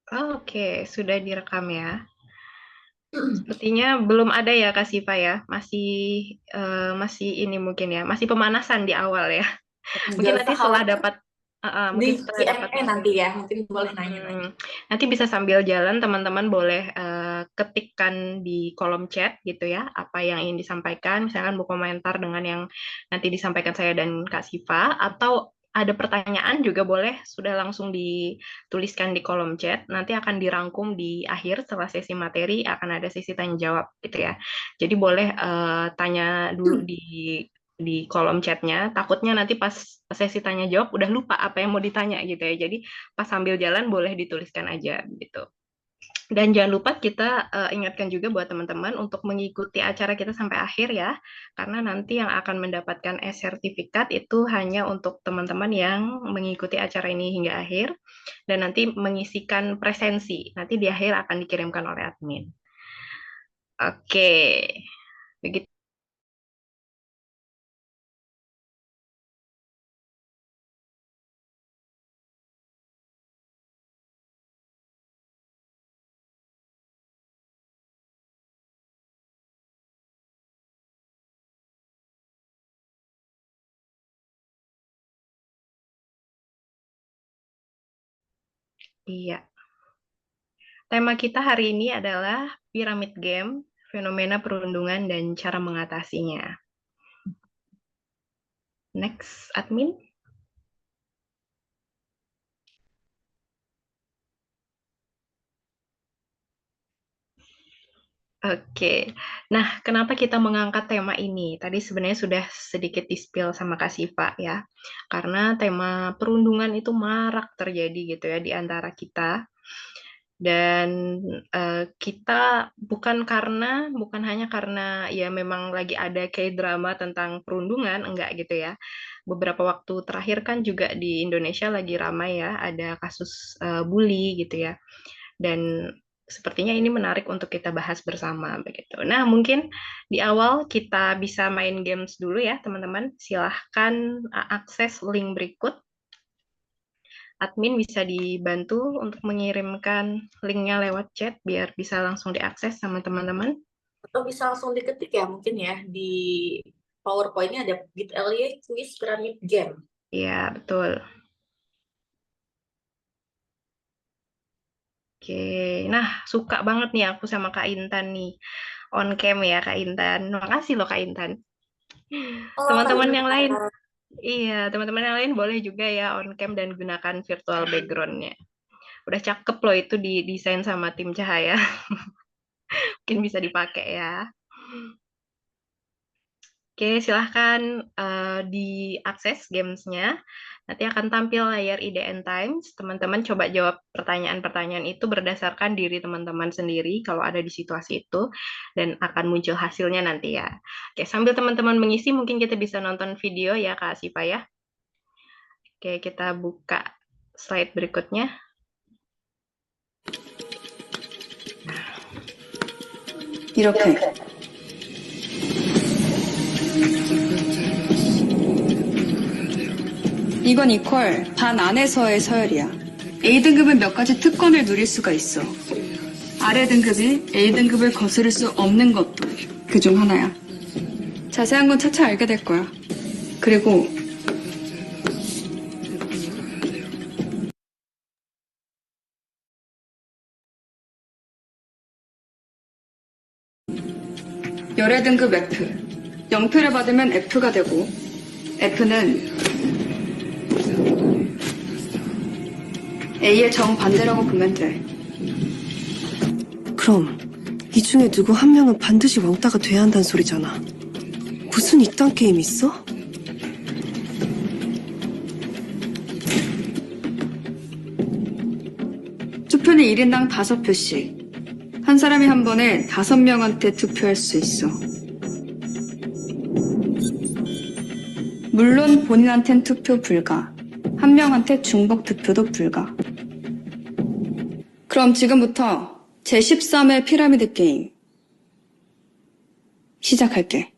Oke, sudah direkam ya. Sepertinya belum ada ya Kak Siva ya. Masih ini mungkin ya, masih pemanasan di awal ya. Gak Mungkin nanti usah setelah khawatir, dapat di mungkin setelah dapat Q&A waktu. nanti ya, mungkin boleh nanya-nanya. Hmm, nanti bisa sambil jalan teman-teman boleh ketikkan di kolom chat gitu ya, apa yang ingin disampaikan, misalkan mau komentar dengan yang nanti disampaikan saya dan Kak Siva, atau ada pertanyaan juga boleh sudah langsung dituliskan di kolom chat, nanti akan dirangkum di akhir setelah sesi materi akan ada sesi tanya jawab gitu ya. Jadi boleh tanya dulu di kolom chatnya, takutnya nanti pas sesi tanya jawab udah lupa apa yang mau ditanya gitu ya. Jadi pas sambil jalan boleh dituliskan aja gitu. Dan jangan lupa kita ingatkan juga buat teman-teman untuk mengikuti acara kita sampai akhir ya, karena nanti yang akan mendapatkan e-sertifikat itu hanya untuk teman-teman yang mengikuti acara ini hingga akhir, dan nanti mengisikan presensi. Nanti di akhir akan dikirimkan oleh admin. Oke, begitu iya. Tema kita hari ini adalah Pyramid Game, fenomena perundungan dan cara mengatasinya. Next, admin. Oke, nah kenapa kita mengangkat tema ini? Tadi sebenarnya sudah sedikit di-spill sama Kak Siva ya, karena tema perundungan itu marak terjadi gitu ya di antara kita. Dan kita bukan hanya karena ya memang lagi ada kayak drama tentang perundungan, enggak gitu ya. Beberapa waktu terakhir kan juga di Indonesia lagi ramai ya, ada kasus bully gitu ya. Dan sepertinya ini menarik untuk kita bahas bersama begitu. Nah, mungkin di awal kita bisa main games dulu ya, teman-teman. Silahkan akses link berikut. Admin bisa dibantu untuk mengirimkan linknya lewat chat biar bisa langsung diakses sama teman-teman. Atau bisa langsung diketik ya, mungkin ya, di PowerPoint-nya ada bit.ly quiz pyramid game. Ya, betul. Oke, nah suka banget nih aku sama Kak Intan nih. On cam ya Kak Intan. Makasih loh Kak Intan. Oh, Kak Teman-teman yang lain, Intan. iya, teman-teman yang lain boleh juga ya on cam dan gunakan virtual background-nya. Udah cakep loh itu didesain sama tim Cahaya. Mungkin bisa dipakai ya. Oke, silahkan diakses gamesnya. Nanti akan tampil layar IDN Times. Teman-teman coba jawab pertanyaan-pertanyaan itu berdasarkan diri teman-teman sendiri kalau ada di situasi itu. Dan akan muncul hasilnya nanti ya. Oke, sambil teman-teman mengisi mungkin kita bisa nonton video ya Kak Sipa ya. Oke, kita buka slide berikutnya. 이렇게. 이건 이퀄 반 안에서의 서열이야. A등급은 몇 가지 특권을 누릴 수가 있어. 아래 등급이 A등급을 거스를 수 없는 것도 그 중 하나야. 자세한 건 차차 알게 될 거야. 그리고 열애 등급 F. 0표를 받으면 F가 되고 F는 A의 정반대라고 보면 돼. 그럼 이 중에 누구 한 명은 반드시 왕따가 돼야 한다는 소리잖아. 무슨 이딴 게임 있어? 투표는 1인당 5표씩. 한 사람이 한 번에 5명한테 투표할 수 있어. 물론 본인한텐 투표 불가. 한 명한테 중복 투표도 불가. 그럼 지금부터 제13회 피라미드 게임 시작할게.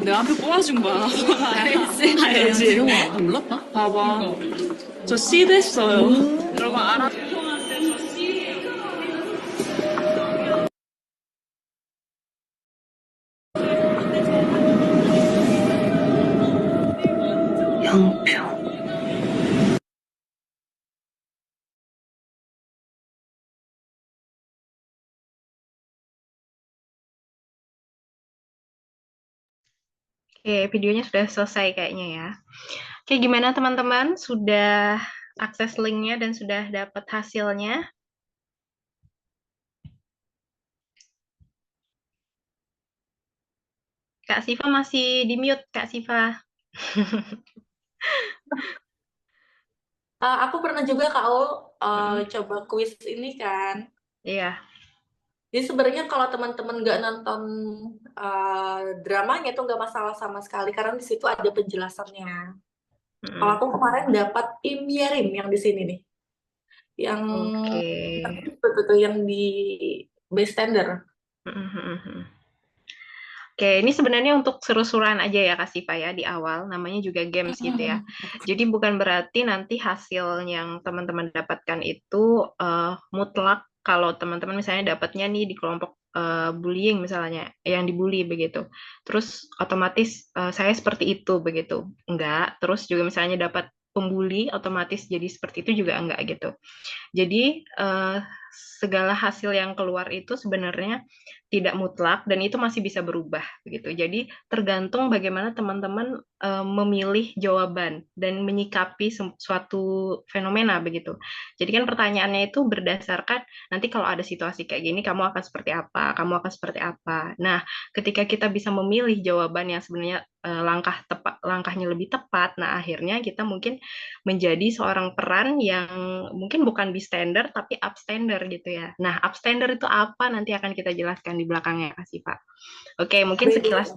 내 앞에 꼬아준 거야. 알지. 알지? 이런 거 몰랐다? 봐봐. 저 C 됐어요. 여러분 알아? 영표. Oke, videonya sudah selesai kayaknya ya. Oke, gimana teman-teman? Sudah akses linknya dan sudah dapat hasilnya? Kak Siva masih di mute, Kak Siva. Aku pernah juga Kak Ul coba kuis ini kan. Iya. Jadi sebenarnya kalau teman-teman nggak nonton dramanya tuh nggak masalah sama sekali karena di situ ada penjelasannya. Kalau aku kemarin dapat Imyerim yang di sini nih, yang Oke. betul yang di bystander. Oke, ini sebenarnya untuk seru-seruan aja ya Kak Siva ya di awal, namanya juga games gitu ya. Jadi bukan berarti nanti hasil yang teman-teman dapatkan itu mutlak kalau teman-teman misalnya dapatnya nih di kelompok bullying misalnya, yang dibully begitu. Terus otomatis saya seperti itu begitu. Enggak, terus juga misalnya dapat pembuli otomatis jadi seperti itu juga enggak gitu. Jadi segala hasil yang keluar itu sebenarnya tidak mutlak dan itu masih bisa berubah begitu. Jadi tergantung bagaimana teman-teman memilih jawaban dan menyikapi suatu fenomena begitu. Jadi kan pertanyaannya itu berdasarkan nanti kalau ada situasi kayak gini kamu akan seperti apa, kamu akan seperti apa. Nah, ketika kita bisa memilih jawaban yang sebenarnya langkahnya lebih tepat, nah akhirnya kita mungkin menjadi seorang peran yang mungkin bukan bystander tapi upstander gitu ya. Nah, upstander itu apa nanti akan kita jelaskan di belakangnya kasih Pak. Oke, mungkin sekilas.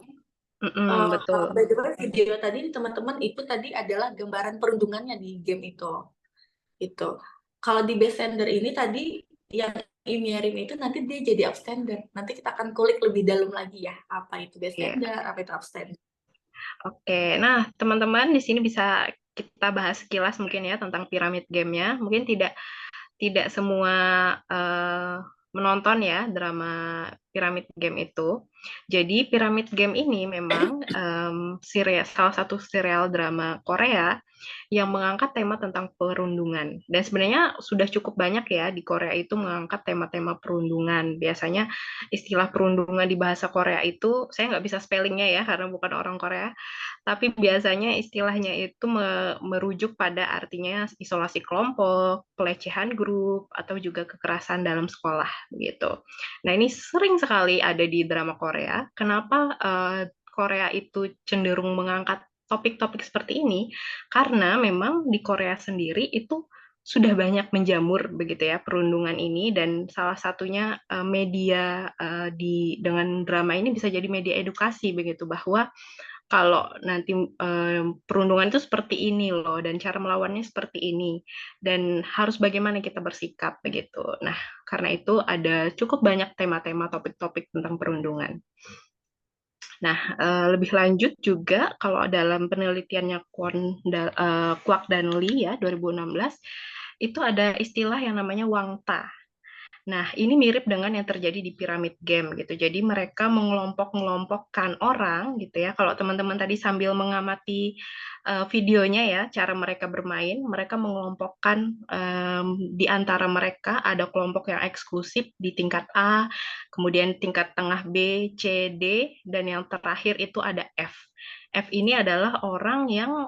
Betul. By the way, video tadi teman-teman itu tadi adalah gambaran perundungannya di game itu. Itu. Kalau di bystander ini tadi yang Imyerim itu nanti dia jadi upstander. Nanti kita akan kulik lebih dalam lagi ya, apa itu bystander, apa itu upstander. Oke, nah teman-teman di sini bisa kita bahas sekilas mungkin ya tentang piramid game-nya. Mungkin tidak semua menonton ya drama piramid game itu. Jadi piramid game ini memang salah satu serial drama Korea yang mengangkat tema tentang perundungan. Dan sebenarnya sudah cukup banyak ya di Korea itu mengangkat tema-tema perundungan. Biasanya istilah perundungan di bahasa Korea itu, saya nggak bisa spellingnya ya karena bukan orang Korea, tapi biasanya istilahnya itu merujuk pada artinya isolasi kelompok, pelecehan grup, atau juga kekerasan dalam sekolah gitu. Nah ini sering sekali ada di drama Korea. Kenapa Korea itu cenderung mengangkat topik-topik seperti ini? Karena memang di Korea sendiri itu sudah banyak menjamur begitu ya perundungan ini dan salah satunya media dengan drama ini bisa jadi media edukasi begitu bahwa kalau nanti perundungan itu seperti ini loh dan cara melawannya seperti ini dan harus bagaimana kita bersikap begitu. Nah, karena itu ada cukup banyak tema-tema topik-topik tentang perundungan. Nah, lebih lanjut juga kalau dalam penelitiannya Kwak dan Lee ya 2016 itu ada istilah yang namanya wangta. Nah, ini mirip dengan yang terjadi di piramid game gitu. Jadi mereka mengelompok-ngelompokkan orang gitu ya. Kalau teman-teman tadi sambil mengamati videonya ya, cara mereka bermain, mereka mengelompokkan di antara mereka ada kelompok yang eksklusif di tingkat A, kemudian tingkat tengah B, C, D, dan yang terakhir itu ada F. F ini adalah orang yang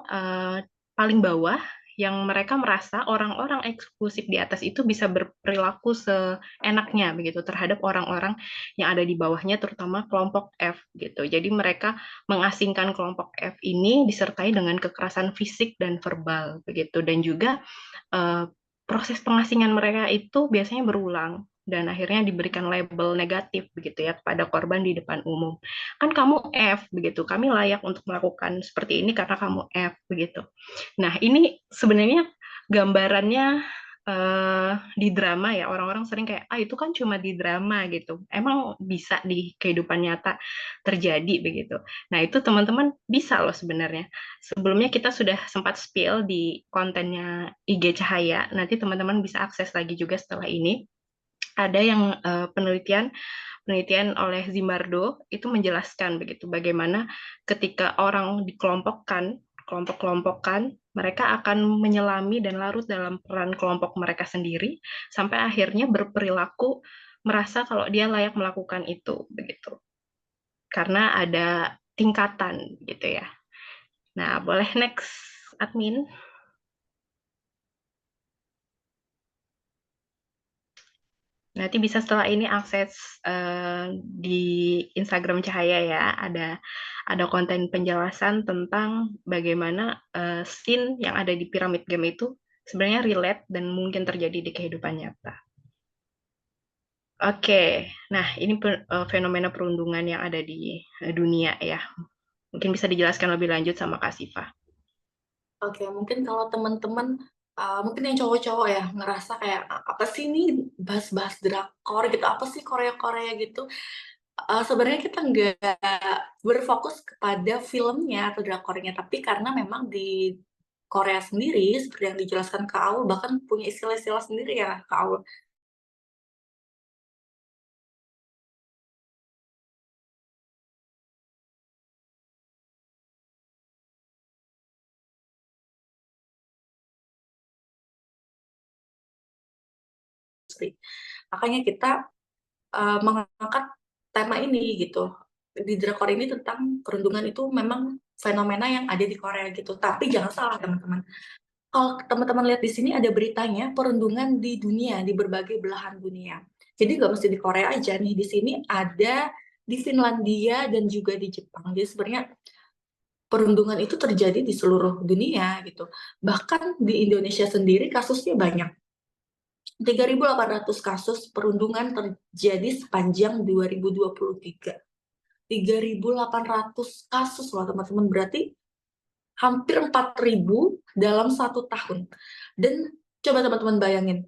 paling bawah yang mereka merasa orang-orang eksklusif di atas itu bisa berperilaku seenaknya begitu terhadap orang-orang yang ada di bawahnya terutama kelompok F gitu. Jadi mereka mengasingkan kelompok F ini disertai dengan kekerasan fisik dan verbal begitu dan juga proses pengasingan mereka itu biasanya berulang dan akhirnya diberikan label negatif begitu ya kepada korban di depan umum. Kan kamu F begitu, kami layak untuk melakukan seperti ini karena kamu F begitu. Nah, ini sebenarnya gambarannya di drama ya, orang-orang sering kayak, ah itu kan cuma di drama gitu. Emang bisa di kehidupan nyata terjadi begitu. Nah itu teman-teman bisa loh sebenarnya. Sebelumnya kita sudah sempat spill di kontennya IG Cahaya. Nanti teman-teman bisa akses lagi juga setelah ini. Ada yang penelitian penelitian oleh Zimbardo itu menjelaskan begitu bagaimana ketika orang dikelompokkan, kelompok-kelompokkan, mereka akan menyelami dan larut dalam peran kelompok mereka sendiri sampai akhirnya berperilaku merasa kalau dia layak melakukan itu begitu. Karena ada tingkatan gitu ya. Nah, boleh next admin. Nanti bisa setelah ini akses di Instagram Cahaya ya, ada konten penjelasan tentang bagaimana scene yang ada di Pyramid Game itu sebenarnya relate dan mungkin terjadi di kehidupan nyata. Oke, nah ini fenomena perundungan yang ada di dunia ya. Mungkin bisa dijelaskan lebih lanjut sama Kak Siva. Oke, mungkin kalau teman-teman mungkin yang cowok-cowok ya ngerasa kayak apa sih ini bahas-bahas drakor gitu, apa sih Korea-Korea gitu. Sebenarnya kita nggak berfokus kepada filmnya atau drakornya, tapi karena memang di Korea sendiri seperti yang dijelaskan Kak Aul bahkan punya istilah-istilah sendiri ya Kak Aul. Makanya kita mengangkat tema ini gitu. Di drakor ini tentang perundungan itu memang fenomena yang ada di Korea gitu. Tapi jangan salah teman-teman. Kalau teman-teman lihat di sini ada beritanya perundungan di dunia, di berbagai belahan dunia. Jadi nggak mesti di Korea aja nih, di sini ada di Finlandia dan juga di Jepang. Jadi sebenarnya perundungan itu terjadi di seluruh dunia gitu. Bahkan di Indonesia sendiri kasusnya banyak. 3.800 kasus perundungan terjadi sepanjang 2023. 3.800 kasus loh teman-teman, berarti hampir 4.000 dalam 1 tahun. Dan coba teman-teman bayangin,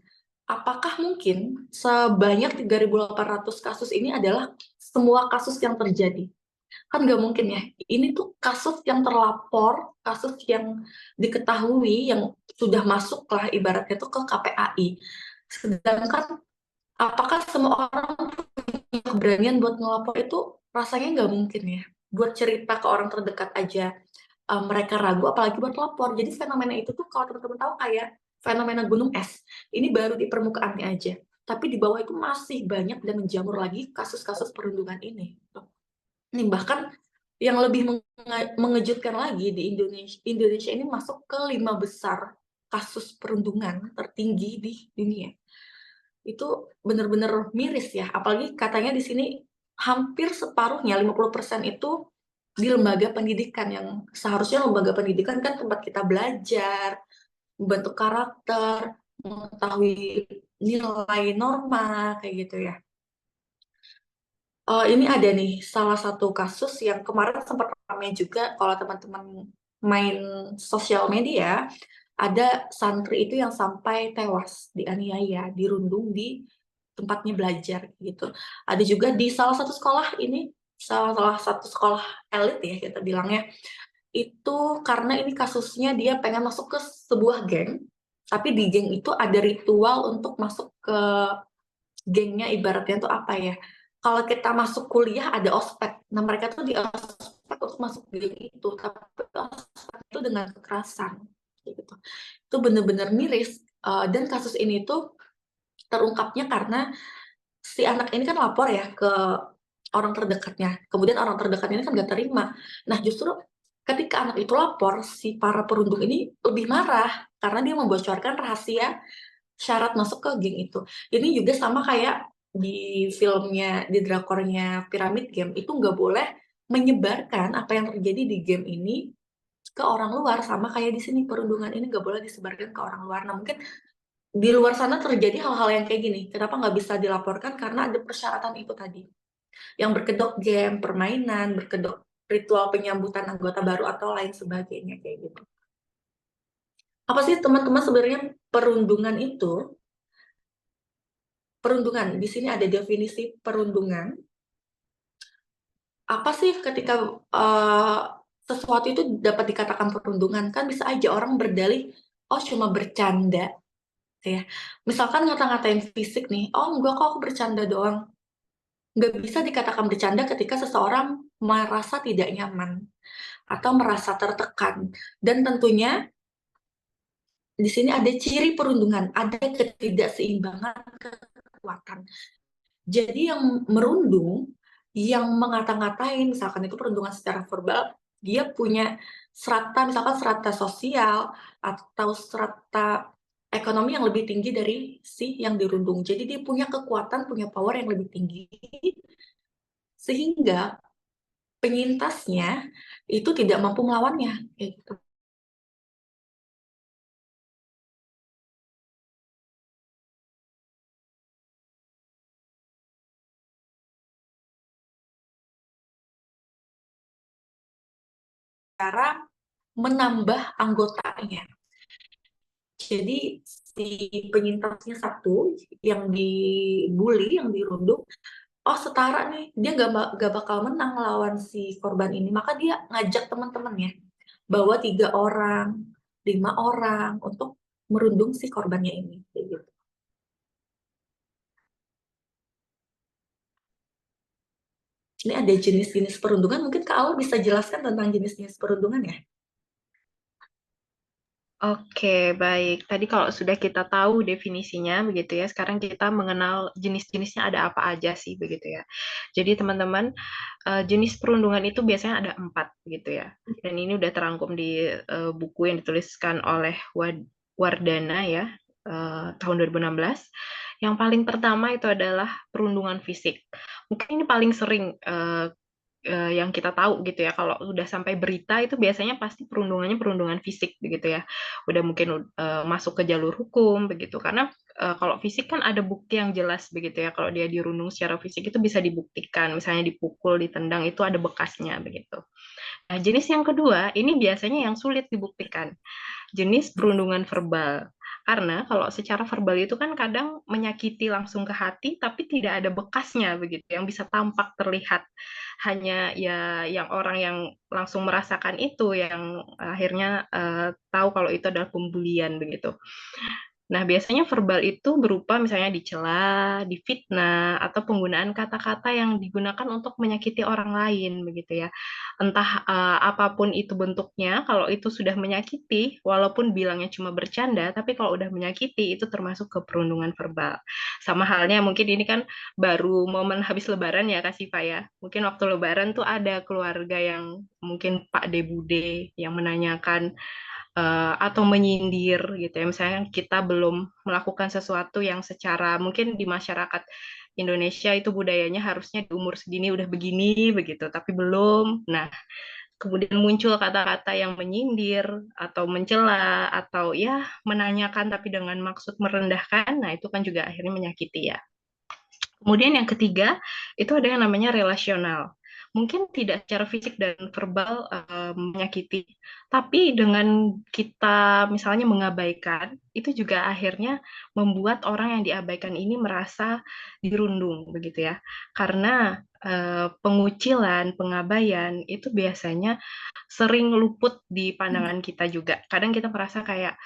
apakah mungkin sebanyak 3.800 kasus ini adalah semua kasus yang terjadi? Kan nggak mungkin ya. Ini tuh kasus yang terlapor, kasus yang diketahui, yang sudah masuk lah ibaratnya tuh ke KPAI. Sedangkan apakah semua orang punya keberanian buat ngelapor itu rasanya nggak mungkin ya. Buat cerita ke orang terdekat aja mereka ragu, apalagi buat lapor. Jadi fenomena itu tuh kalau teman-teman tahu kayak fenomena gunung es. Ini baru di permukaannya aja. Tapi di bawah itu masih banyak dan menjamur lagi kasus-kasus perundungan ini. Nih bahkan yang lebih mengejutkan lagi di Indonesia ini masuk ke 5 besar kasus perundungan tertinggi di dunia. Itu benar-benar miris ya. Apalagi katanya di sini hampir separuhnya 50% itu di lembaga pendidikan, yang seharusnya lembaga pendidikan kan tempat kita belajar, membentuk karakter, mengetahui nilai norma kayak gitu ya. Ini ada nih salah satu kasus yang kemarin sempat ramai juga kalau teman-teman main sosial media, ada santri itu yang sampai tewas, dianiaya, dirundung di tempatnya belajar gitu. Ada juga di salah satu sekolah ini, salah satu sekolah elit ya kita bilangnya, itu karena ini kasusnya dia pengen masuk ke sebuah geng, tapi di geng itu ada ritual untuk masuk ke gengnya, ibaratnya tuh apa ya? Kalau kita masuk kuliah ada ospek. Nah, mereka tuh di ospek untuk masuk geng itu, tapi ospek itu dengan kekerasan gitu. Itu bener-bener miris. Dan kasus ini tuh terungkapnya karena si anak ini kan lapor ya ke orang terdekatnya. Kemudian orang terdekatnya ini kan gak terima. Nah, justru ketika anak itu lapor, si para perundung ini lebih marah karena dia membocorkan rahasia syarat masuk ke geng itu. Ini juga sama kayak di filmnya, di drakornya Pyramid Game, itu nggak boleh menyebarkan apa yang terjadi di game ini ke orang luar, sama kayak di sini perundungan ini nggak boleh disebarkan ke orang luar. Nah mungkin di luar sana terjadi hal-hal yang kayak gini, kenapa nggak bisa dilaporkan? Karena ada persyaratan itu tadi, yang berkedok game, permainan, berkedok ritual penyambutan anggota baru atau lain sebagainya kayak gitu. Apa sih teman-teman sebenarnya perundungan itu? Perundungan, di sini ada definisi perundungan. Apa sih ketika sesuatu itu dapat dikatakan perundungan? Kan bisa aja orang berdalih, oh cuma bercanda, ya. Misalkan ngata-ngatain fisik nih, oh enggak kok aku bercanda doang. Nggak bisa dikatakan bercanda ketika seseorang merasa tidak nyaman atau merasa tertekan. Dan tentunya di sini ada ciri perundungan, ada ketidakseimbangan kekuatan. Jadi yang merundung, yang mengata-ngatain, misalkan itu perundungan secara verbal, dia punya strata, misalkan strata sosial atau strata ekonomi yang lebih tinggi dari si yang dirundung. Jadi dia punya kekuatan, punya power yang lebih tinggi, sehingga penyintasnya itu tidak mampu melawannya. Gitu. Cara menambah anggotanya. Jadi si penyintasnya satu, yang dibully, yang dirundung, oh setara nih, dia gak bakal menang lawan si korban ini. Maka dia ngajak teman-temannya, bawa 3 orang, 5 orang untuk merundung si korbannya ini. Gitu. Ini ada jenis-jenis perundungan, mungkin Kak Aul bisa jelaskan tentang jenis-jenis perundungan ya? Oke, baik. Tadi kalau sudah kita tahu definisinya begitu ya, sekarang kita mengenal jenis-jenisnya ada apa aja sih begitu ya. Jadi teman-teman, jenis perundungan itu biasanya ada 4 gitu ya. Dan ini udah terangkum di buku yang dituliskan oleh Wardana ya, tahun 2016. Yang paling pertama itu adalah perundungan fisik. Mungkin ini paling sering yang kita tahu gitu ya, kalau udah sampai berita itu biasanya pasti perundungannya perundungan fisik begitu ya, udah mungkin masuk ke jalur hukum begitu, karena kalau fisik kan ada bukti yang jelas begitu ya, kalau dia dirundung secara fisik itu bisa dibuktikan, misalnya dipukul, ditendang itu ada bekasnya begitu. Nah, jenis yang kedua ini biasanya yang sulit dibuktikan, jenis perundungan verbal. Karena kalau secara verbal itu kan kadang menyakiti langsung ke hati, tapi tidak ada bekasnya begitu, yang bisa tampak terlihat. Hanya ya yang orang yang langsung merasakan itu, yang akhirnya tahu kalau itu adalah pembulian begitu. Nah, biasanya verbal itu berupa misalnya dicela, difitnah, atau penggunaan kata-kata yang digunakan untuk menyakiti orang lain, begitu ya. Entah apapun itu bentuknya, kalau itu sudah menyakiti, walaupun bilangnya cuma bercanda, tapi kalau udah menyakiti, itu termasuk ke perundungan verbal. Sama halnya mungkin ini kan baru momen habis Lebaran ya, Kak Siva ya. Mungkin waktu Lebaran tuh ada keluarga yang mungkin Pak De Bude yang menanyakan atau menyindir gitu ya. Misalnya kita belum melakukan sesuatu yang secara mungkin di masyarakat Indonesia itu budayanya harusnya di umur segini udah begini begitu, tapi belum. Nah, kemudian muncul kata-kata yang menyindir atau mencela atau ya menanyakan tapi dengan maksud merendahkan. Nah, itu kan juga akhirnya menyakiti ya. Kemudian yang ketiga, itu ada yang namanya relasional. Mungkin tidak secara fisik dan verbal menyakiti, tapi dengan kita misalnya mengabaikan, itu juga akhirnya membuat orang yang diabaikan ini merasa dirundung, begitu ya. Karena pengucilan, pengabaian, itu biasanya sering luput di pandangan kita juga. Kadang kita merasa kayak,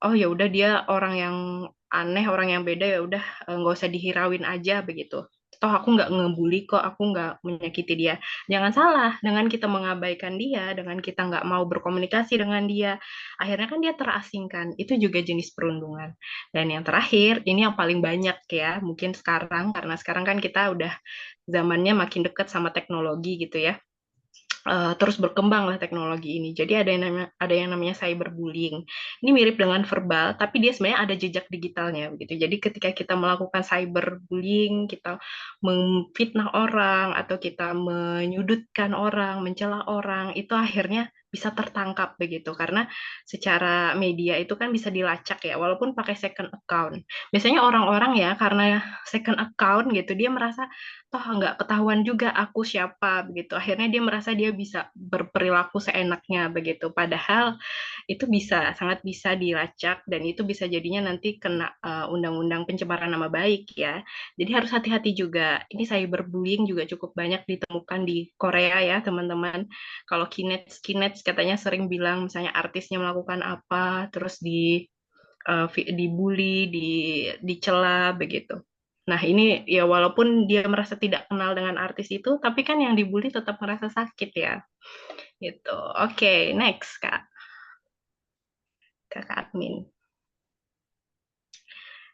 oh ya udah dia orang yang aneh, orang yang beda, ya udah nggak usah dihirauin aja begitu. Toh aku nggak ngebully kok, aku nggak menyakiti dia. Jangan salah, dengan kita mengabaikan dia, dengan kita nggak mau berkomunikasi dengan dia, akhirnya kan dia terasingkan. Itu juga jenis perundungan. Dan yang terakhir, ini yang paling banyak ya, mungkin sekarang, karena sekarang kan kita udah zamannya makin dekat sama teknologi gitu ya. Terus berkembang lah teknologi ini. Jadi ada yang namanya cyberbullying. Ini mirip dengan verbal, tapi dia sebenarnya ada jejak digitalnya begitu. Jadi ketika kita melakukan cyberbullying, kita memfitnah orang atau kita menyudutkan orang, mencela orang, itu akhirnya bisa tertangkap begitu. Karena secara media itu kan bisa dilacak ya, walaupun pakai second account. Biasanya orang-orang ya karena second account gitu, dia merasa toh nggak ketahuan juga aku siapa begitu. Akhirnya dia merasa dia bisa berperilaku seenaknya begitu. Padahal itu sangat bisa dilacak dan itu bisa jadinya nanti kena undang-undang pencemaran nama baik ya. Jadi harus hati-hati juga. Ini cyberbullying juga cukup banyak ditemukan di Korea ya teman-teman. Kalau Kinets katanya sering bilang misalnya artisnya melakukan apa, terus dibully, dicela begitu. Nah, ini ya walaupun dia merasa tidak kenal dengan artis itu, tapi kan yang dibully tetap merasa sakit ya. Gitu. Oke, next, Kak. Kakak admin.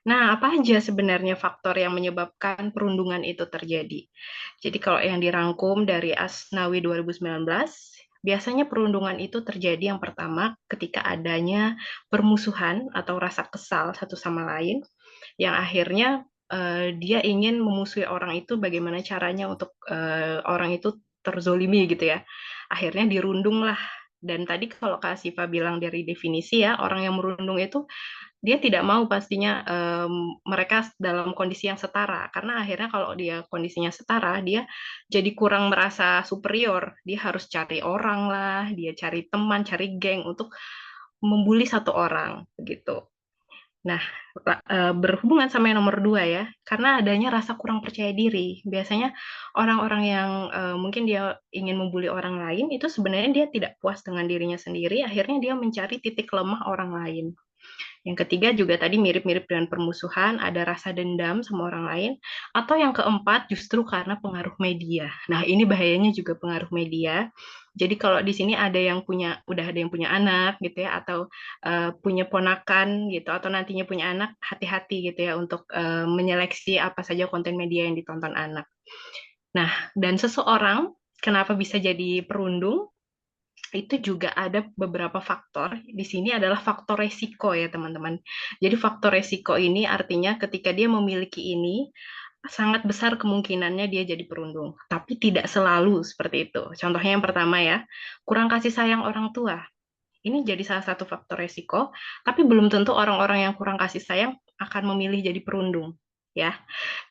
Nah, apa aja sebenarnya faktor yang menyebabkan perundungan itu terjadi? Jadi kalau yang dirangkum dari Asnawi 2019, biasanya perundungan itu terjadi yang pertama ketika adanya permusuhan atau rasa kesal satu sama lain, yang akhirnya dia ingin memusuhi orang itu bagaimana caranya untuk orang itu terzolimi gitu ya. Akhirnya dirundung lah. Dan tadi kalau Kak Siva bilang dari definisi ya, orang yang merundung itu dia tidak mau pastinya mereka dalam kondisi yang setara karena akhirnya kalau dia kondisinya setara dia jadi kurang merasa superior, dia harus cari orang lah, dia cari teman, cari geng untuk membuli satu orang begitu. Nah, berhubungan sama yang nomor dua ya, karena adanya rasa kurang percaya diri. Biasanya orang-orang yang mungkin dia ingin membuli orang lain itu sebenarnya dia tidak puas dengan dirinya sendiri, akhirnya dia mencari titik lemah orang lain. Yang ketiga juga tadi mirip-mirip dengan permusuhan, ada rasa dendam sama orang lain. Atau yang keempat justru karena pengaruh media. Nah, ini bahayanya juga pengaruh media. Jadi kalau di sini udah ada yang punya anak gitu ya, atau punya ponakan gitu, atau nantinya punya anak, hati-hati gitu ya untuk menyeleksi apa saja konten media yang ditonton anak. Nah, dan seseorang kenapa bisa jadi perundung? Itu juga ada beberapa faktor. Di sini adalah faktor resiko ya teman-teman. Jadi faktor resiko ini artinya ketika dia memiliki ini, sangat besar kemungkinannya dia jadi perundung. Tapi tidak selalu seperti itu. Contohnya yang pertama ya, kurang kasih sayang orang tua. Ini jadi salah satu faktor resiko, tapi belum tentu orang-orang yang kurang kasih sayang akan memilih jadi perundung. Ya,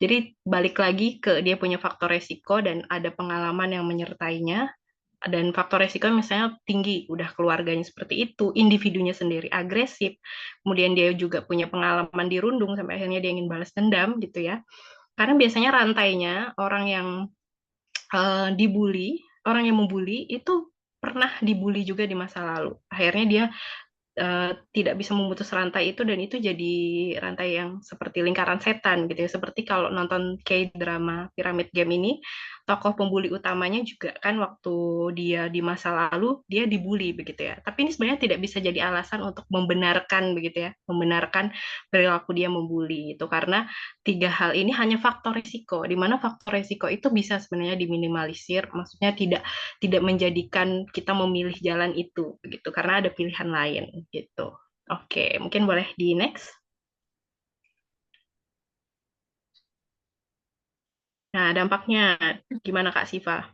jadi balik lagi ke dia punya faktor resiko dan ada pengalaman yang menyertainya, dan faktor resiko misalnya tinggi, udah keluarganya seperti itu, individunya sendiri agresif, kemudian dia juga punya pengalaman dirundung sampai akhirnya dia ingin balas dendam gitu ya. Karena biasanya rantainya orang yang dibully, orang yang membuli itu pernah dibully juga di masa lalu. Akhirnya dia tidak bisa memutus rantai itu dan itu jadi rantai yang seperti lingkaran setan gitu ya. Seperti kalau nonton K-drama Pyramid Game ini, tokoh pembuli utamanya juga kan waktu dia di masa lalu dia dibully begitu ya. Tapi ini sebenarnya tidak bisa jadi alasan untuk membenarkan begitu ya, membenarkan perilaku dia membuli itu karena tiga hal ini hanya faktor risiko, di mana faktor risiko itu bisa sebenarnya diminimalisir, maksudnya tidak menjadikan kita memilih jalan itu begitu karena ada pilihan lain gitu. Oke, mungkin boleh di next. Nah, dampaknya gimana Kak Siva?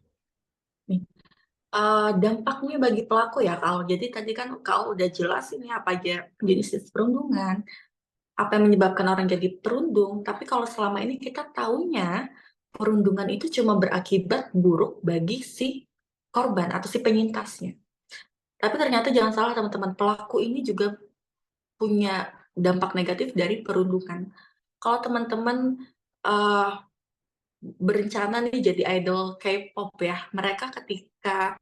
Dampaknya bagi pelaku ya kalau jadi tadi kan kau udah jelas ini apa aja jenis perundungan, apa yang menyebabkan orang jadi perundung, tapi kalau selama ini kita taunya perundungan itu cuma berakibat buruk bagi si korban atau si penyintasnya. Tapi ternyata jangan salah teman-teman, pelaku ini juga punya dampak negatif dari perundungan. Kalau teman-teman berencana nih jadi idol K-pop ya, mereka ketika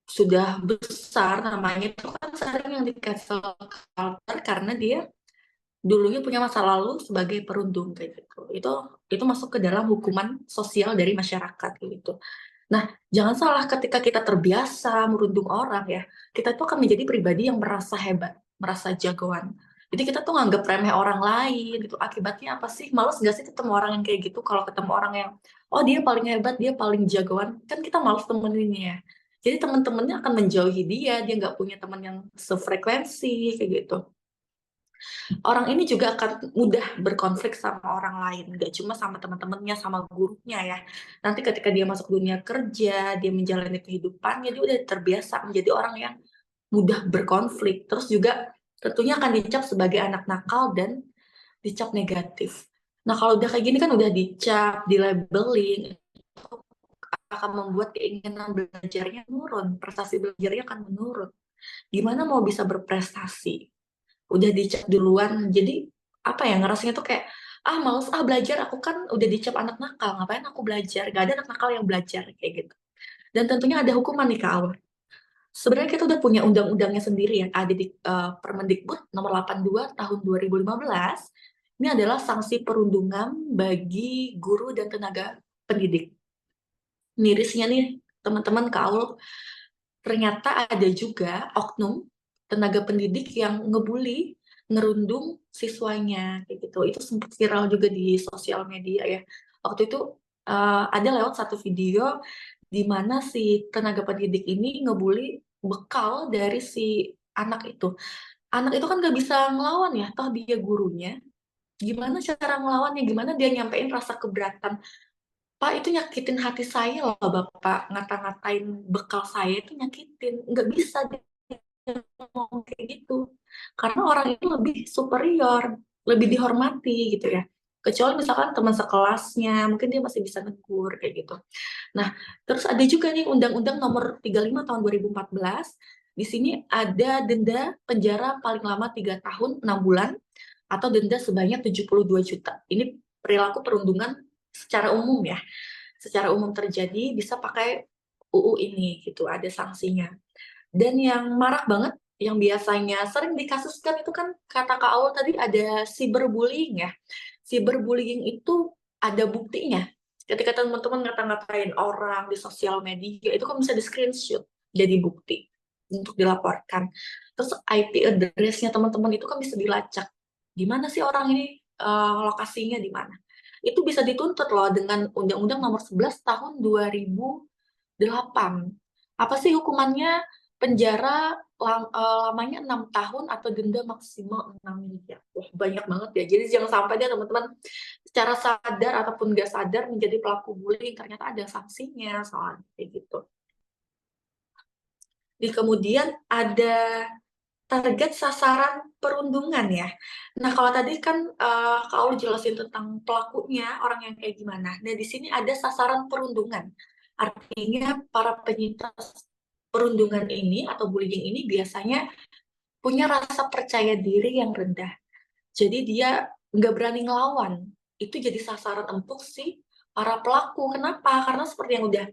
sudah besar namanya itu kan sering yang di cancel culture karena dia dulunya punya masa lalu sebagai perundung kayak gitu. Itu masuk ke dalam hukuman sosial dari masyarakat gitu. Nah, jangan salah ketika kita terbiasa merundung orang ya, kita tuh akan menjadi pribadi yang merasa hebat, merasa jagoan. Jadi kita tuh nganggap remeh orang lain gitu. Akibatnya apa sih? Males nggak sih ketemu orang yang kayak gitu? Kalau ketemu orang yang, oh dia paling hebat, dia paling jagoan, kan kita males temeninnya ya. Jadi teman-temannya akan menjauhi dia nggak punya teman yang sefrekuensi kayak gitu. Orang ini juga akan mudah berkonflik sama orang lain, nggak cuma sama teman-temannya, sama gurunya ya. Nanti ketika dia masuk dunia kerja, dia menjalani kehidupannya, dia udah terbiasa menjadi orang yang mudah berkonflik. Terus juga tentunya akan dicap sebagai anak nakal dan dicap negatif. Nah, kalau udah kayak gini kan udah dicap, di-labeling, itu akan membuat keinginan belajarnya menurun, prestasi belajarnya akan menurun. Gimana mau bisa berprestasi? Udah dicap duluan, jadi apa ya, ngerasanya tuh kayak, ah males ah belajar, aku kan udah dicap anak nakal, ngapain aku belajar? Gak ada anak nakal yang belajar, kayak gitu. Dan tentunya ada hukuman nih Kak Aul. Sebenarnya kita udah punya undang-undangnya sendiri yang ada di Permendikbud nomor 82 tahun 2015. Ini adalah sanksi perundungan bagi guru dan tenaga pendidik. Mirisnya nih teman-teman Kaul, ternyata ada juga oknum tenaga pendidik yang ngebully, ngerundung siswanya kayak gitu. Itu sempat viral juga di sosial media ya. Waktu itu ada lewat satu video di mana si tenaga pendidik ini ngebully bekal dari si anak itu. Anak itu kan gak bisa ngelawan ya, toh dia gurunya. Gimana cara ngelawannya? Gimana dia nyampein rasa keberatan? Pak, itu nyakitin hati saya loh, Bapak. Ngata-ngatain bekal saya itu nyakitin. Nggak bisa dia ngomong kayak gitu. Karena orang itu lebih superior, lebih dihormati gitu ya. Kecuali misalkan teman sekelasnya, mungkin dia masih bisa negur kayak gitu. Nah, terus ada juga nih Undang-Undang Nomor 35 tahun 2014. Di sini ada denda penjara paling lama 3 tahun 6 bulan atau denda sebanyak 72 juta. Ini perilaku perundungan secara umum ya. Secara umum terjadi bisa pakai UU ini gitu, ada sanksinya. Dan yang marak banget, yang biasanya sering dikasuskan itu kan kata Kak Aul tadi ada cyberbullying ya. Cyberbullying itu ada buktinya. Ketika teman-teman ngata-ngatain orang di sosial media, itu kan bisa di-screenshot jadi bukti untuk dilaporkan. Terus IP address-nya teman-teman itu kan bisa dilacak. Di mana sih orang ini, lokasinya di mana? Itu bisa dituntut loh dengan Undang-Undang Nomor 11 tahun 2008. Apa sih hukumannya? Penjara lamanya 6 tahun atau denda maksimal 6 miliar. Wah, banyak banget ya. Jadi jangan sampai deh teman-teman secara sadar ataupun nggak sadar menjadi pelaku bullying. Ternyata ada sanksinya soalnya kayak gitu. Di kemudian ada target sasaran perundungan ya. Nah, kalau tadi kan Kak Aul jelasin tentang pelakunya, orang yang kayak gimana. Nah, di sini ada sasaran perundungan. Artinya para penyintas perundungan ini atau bullying ini biasanya punya rasa percaya diri yang rendah. Jadi dia nggak berani ngelawan. Itu jadi sasaran empuk sih para pelaku. Kenapa? Karena seperti yang udah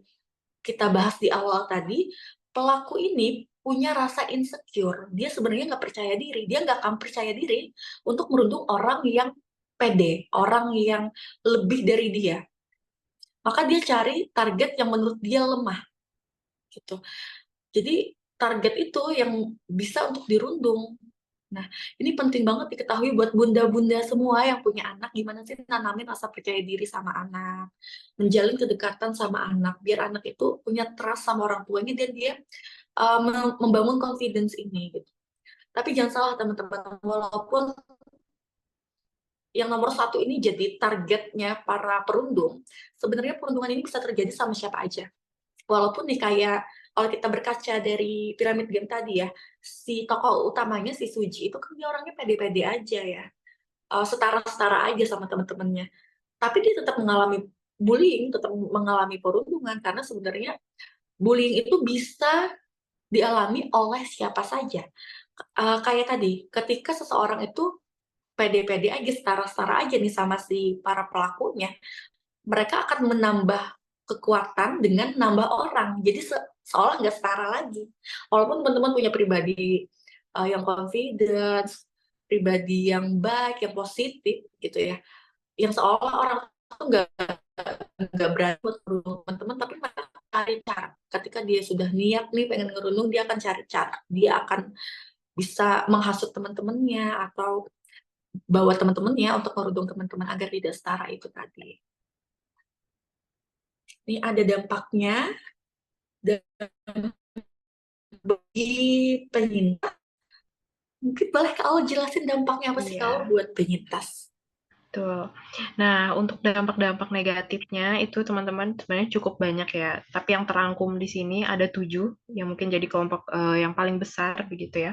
kita bahas di awal tadi, pelaku ini punya rasa insecure. Dia sebenarnya nggak percaya diri. Dia nggak akan percaya diri untuk merundung orang yang pede, orang yang lebih dari dia. Maka dia cari target yang menurut dia lemah. Gitu. Jadi target itu yang bisa untuk dirundung. Nah, ini penting banget diketahui buat bunda-bunda semua yang punya anak, gimana sih nanamin rasa percaya diri sama anak, menjalin kedekatan sama anak, biar anak itu punya trust sama orang tuanya dan dia membangun confidence ini gitu. Tapi jangan salah teman-teman, walaupun yang nomor satu ini jadi targetnya para perundung, sebenarnya perundungan ini bisa terjadi sama siapa aja. Walaupun nih kayak kalau kita berkaca dari piramid game tadi ya, si tokoh utamanya si Suji itu kan dia orangnya pede-pede aja ya, setara-setara aja sama teman-temannya. Tapi dia tetap mengalami bullying, tetap mengalami perundungan karena sebenarnya bullying itu bisa dialami oleh siapa saja. Kayak tadi, ketika seseorang itu pede-pede aja, setara-setara aja nih sama si para pelakunya, mereka akan menambah kekuatan dengan nambah orang. Jadi seolah nggak setara lagi. Walaupun teman-teman punya pribadi yang confidence, pribadi yang baik, yang positif gitu ya, yang seolah orang itu nggak berani buat ngerundung teman-teman, tapi mereka cari cara. Ketika dia sudah niat nih pengen ngerundung, dia akan cari cara. Dia akan bisa menghasut teman-temannya atau bawa teman-temannya untuk ngerundung teman-teman agar tidak setara itu tadi. Ini ada dampaknya bagi penyintas Mungkin boleh Kak Aul jelasin dampaknya apa sih Kak Aul Iya. buat penyintas? Betul. Nah, untuk dampak-dampak negatifnya itu teman-teman sebenarnya cukup banyak ya. Tapi yang terangkum di sini ada 7 yang mungkin jadi kelompok yang paling besar begitu ya.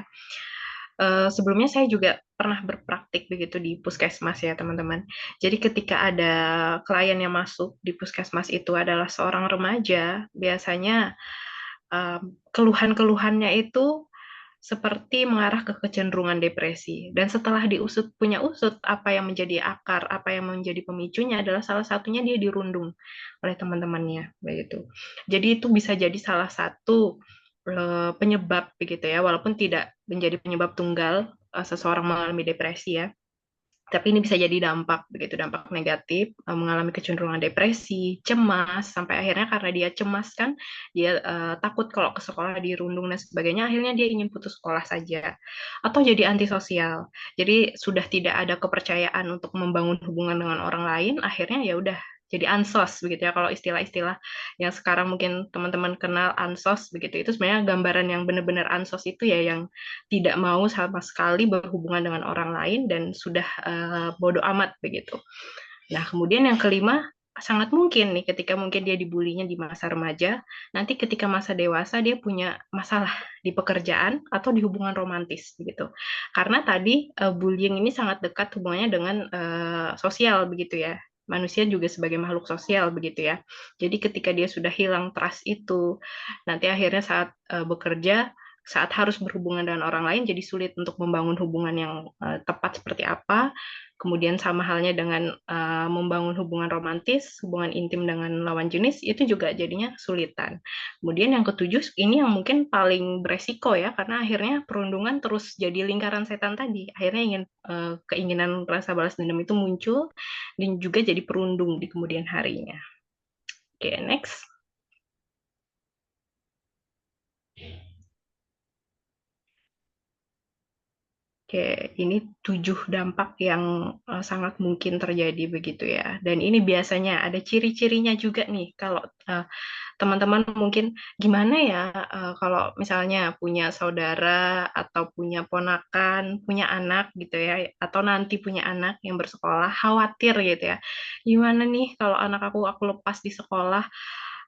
Sebelumnya saya juga pernah berpraktik begitu di puskesmas ya teman-teman. Jadi ketika ada klien yang masuk di puskesmas itu adalah seorang remaja, biasanya keluhan-keluhannya itu seperti mengarah ke kecenderungan depresi. Dan setelah diusut punya usut, apa yang menjadi akar, apa yang menjadi pemicunya adalah salah satunya dia dirundung oleh teman-temannya, begitu. Jadi itu bisa jadi salah satu penyebab begitu ya, walaupun tidak menjadi penyebab tunggal seseorang mengalami depresi ya. Tapi ini bisa jadi dampak begitu, dampak negatif, mengalami kecenderungan depresi, cemas, sampai akhirnya karena dia cemas kan, dia takut kalau ke sekolah dirundung dan sebagainya, akhirnya dia ingin putus sekolah saja. Atau jadi antisosial. Jadi sudah tidak ada kepercayaan untuk membangun hubungan dengan orang lain, akhirnya ya udah jadi ansos begitu ya, kalau istilah-istilah yang sekarang mungkin teman-teman kenal ansos begitu, itu sebenarnya gambaran yang benar-benar ansos itu ya yang tidak mau sama sekali berhubungan dengan orang lain dan sudah bodoh amat begitu. Nah, kemudian yang kelima, sangat mungkin nih ketika mungkin dia dibulinya di masa remaja, nanti ketika masa dewasa dia punya masalah di pekerjaan atau di hubungan romantis begitu. Karena tadi bullying ini sangat dekat hubungannya dengan sosial begitu ya. Manusia juga sebagai makhluk sosial begitu ya. Jadi ketika dia sudah hilang trust itu, nanti akhirnya saat bekerja, saat harus berhubungan dengan orang lain jadi sulit untuk membangun hubungan yang tepat seperti apa. Kemudian sama halnya dengan membangun hubungan romantis, hubungan intim dengan lawan jenis, itu juga jadinya kesulitan. Kemudian yang ketujuh, ini yang mungkin paling beresiko ya, karena akhirnya perundungan terus jadi lingkaran setan tadi. Akhirnya keinginan rasa balas dendam itu muncul, dan juga jadi perundung di kemudian harinya. Oke, next. Oke, ini 7 dampak yang sangat mungkin terjadi begitu ya. Dan ini biasanya ada ciri-cirinya juga nih. Kalau teman-teman mungkin gimana ya kalau misalnya punya saudara atau punya ponakan, punya anak gitu ya, atau nanti punya anak yang bersekolah, khawatir gitu ya. Gimana nih kalau anak aku lepas di sekolah,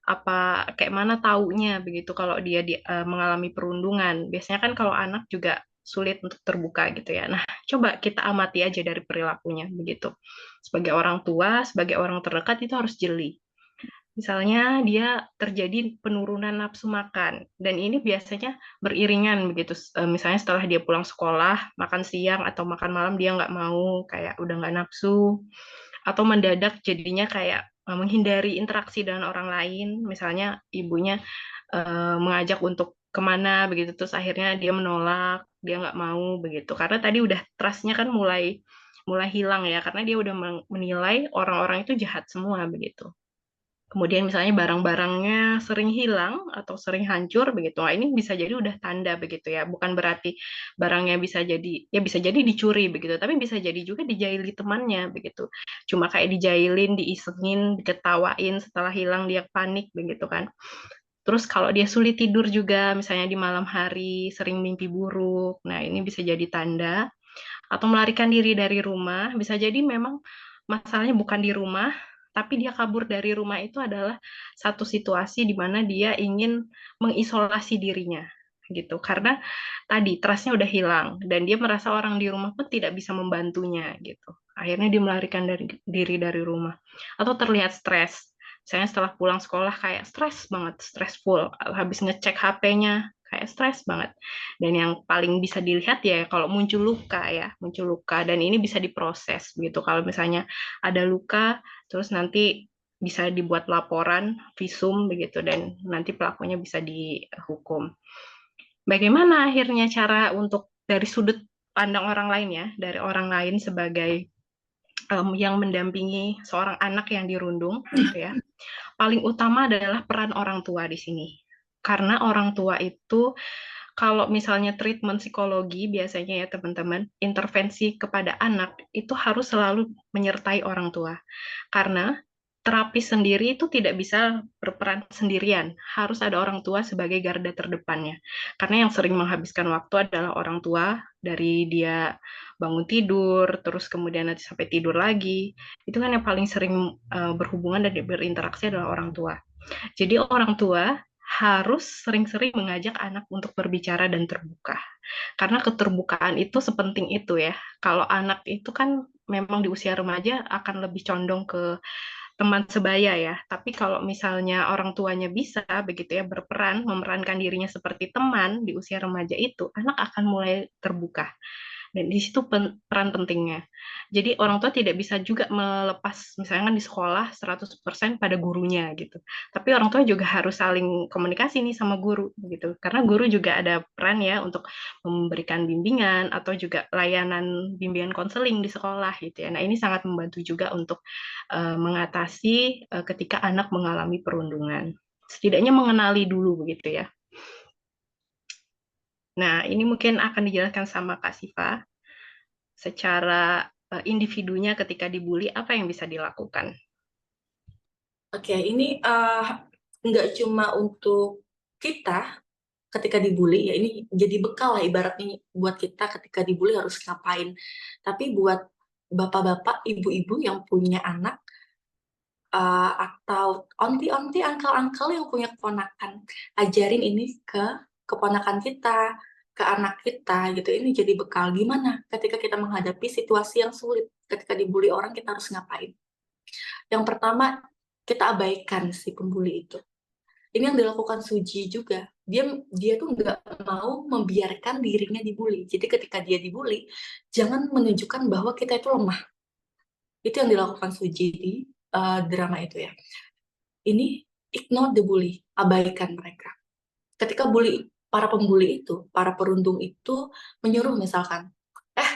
apa kayak mana taunya begitu kalau dia mengalami perundungan. Biasanya kan kalau anak juga sulit untuk terbuka gitu ya. Nah, coba kita amati aja dari perilakunya begitu. Sebagai orang tua, sebagai orang terdekat itu harus jeli. Misalnya dia terjadi penurunan nafsu makan dan ini biasanya beriringan begitu. Misalnya setelah dia pulang sekolah, makan siang atau makan malam dia nggak mau, kayak udah nggak nafsu, atau mendadak jadinya kayak menghindari interaksi dengan orang lain. Misalnya ibunya mengajak untuk kemana begitu, terus akhirnya dia menolak, dia nggak mau begitu. Karena tadi udah trust-nya kan mulai mulai hilang ya, karena dia udah menilai orang-orang itu jahat semua begitu. Kemudian misalnya barang-barangnya sering hilang atau sering hancur begitu. Nah, ini bisa jadi udah tanda begitu ya. Bukan berarti barangnya bisa jadi ya bisa jadi dicuri begitu, tapi bisa jadi juga dijaili temannya begitu. Cuma kayak dijailin, diisengin, diketawain, setelah hilang dia panik begitu kan. Terus kalau dia sulit tidur juga, misalnya di malam hari sering mimpi buruk. Nah, ini bisa jadi tanda atau melarikan diri dari rumah, bisa jadi memang masalahnya bukan di rumah, tapi dia kabur dari rumah itu adalah satu situasi di mana dia ingin mengisolasi dirinya gitu. Karena tadi trust-nya udah hilang dan dia merasa orang di rumah pun tidak bisa membantunya gitu. Akhirnya dia melarikan diri dari rumah atau terlihat stres. Misalnya setelah pulang sekolah kayak stres banget, stressful, habis ngecek HP-nya kayak stres banget. Dan yang paling bisa dilihat ya kalau muncul luka ya, muncul luka dan ini bisa diproses begitu. Kalau misalnya ada luka, terus nanti bisa dibuat laporan visum begitu dan nanti pelakunya bisa dihukum. Bagaimana akhirnya cara untuk dari sudut pandang orang lain ya, dari orang lain sebagai yang mendampingi seorang anak yang dirundung gitu ya. Paling utama adalah peran orang tua di sini. Karena orang tua itu kalau misalnya treatment psikologi biasanya ya teman-teman, intervensi kepada anak itu harus selalu menyertai orang tua. Karena terapis sendiri itu tidak bisa berperan sendirian, harus ada orang tua sebagai garda terdepannya. Karena yang sering menghabiskan waktu adalah orang tua, dari dia bangun tidur, terus kemudian nanti sampai tidur lagi. Itu kan yang paling sering berhubungan dan berinteraksi adalah orang tua. Jadi orang tua harus sering-sering mengajak anak untuk berbicara dan terbuka. Karena keterbukaan itu sepenting itu ya. Kalau anak itu kan memang di usia remaja akan lebih condong ke teman sebaya ya. Tapi kalau misalnya orang tuanya bisa begitu ya berperan, memerankan dirinya seperti teman di usia remaja itu, anak akan mulai terbuka. Dan di situ peran pentingnya. Jadi orang tua tidak bisa juga melepas, misalnya kan di sekolah 100% pada gurunya gitu. Tapi orang tua juga harus saling komunikasi nih sama guru gitu. Karena guru juga ada peran ya untuk memberikan bimbingan atau juga layanan bimbingan konseling di sekolah gitu ya. Nah, ini sangat membantu juga untuk mengatasi ketika anak mengalami perundungan. Setidaknya mengenali dulu begitu ya. Nah, ini mungkin akan dijelaskan sama Kak Siva. Secara individunya ketika dibully, apa yang bisa dilakukan? Oke, ini nggak cuma untuk kita ketika dibully, ya ini jadi bekal lah ibaratnya buat kita ketika dibully harus ngapain. Tapi buat bapak-bapak, ibu-ibu yang punya anak, atau onti-onti, uncle-uncle yang punya keponakan, ajarin ini ke keponakan kita, ke anak kita gitu. Ini jadi bekal gimana ketika kita menghadapi situasi yang sulit, ketika dibully orang kita harus ngapain. Yang pertama, kita abaikan si pembuli itu. Ini yang dilakukan Suji juga. Dia tuh nggak mau membiarkan dirinya dibully. Jadi ketika dia dibully, jangan menunjukkan bahwa kita itu lemah. Itu yang dilakukan Suji di drama itu ya. Ini ignore the bully, abaikan mereka. Ketika para pembuli itu, para perundung itu menyuruh misalkan,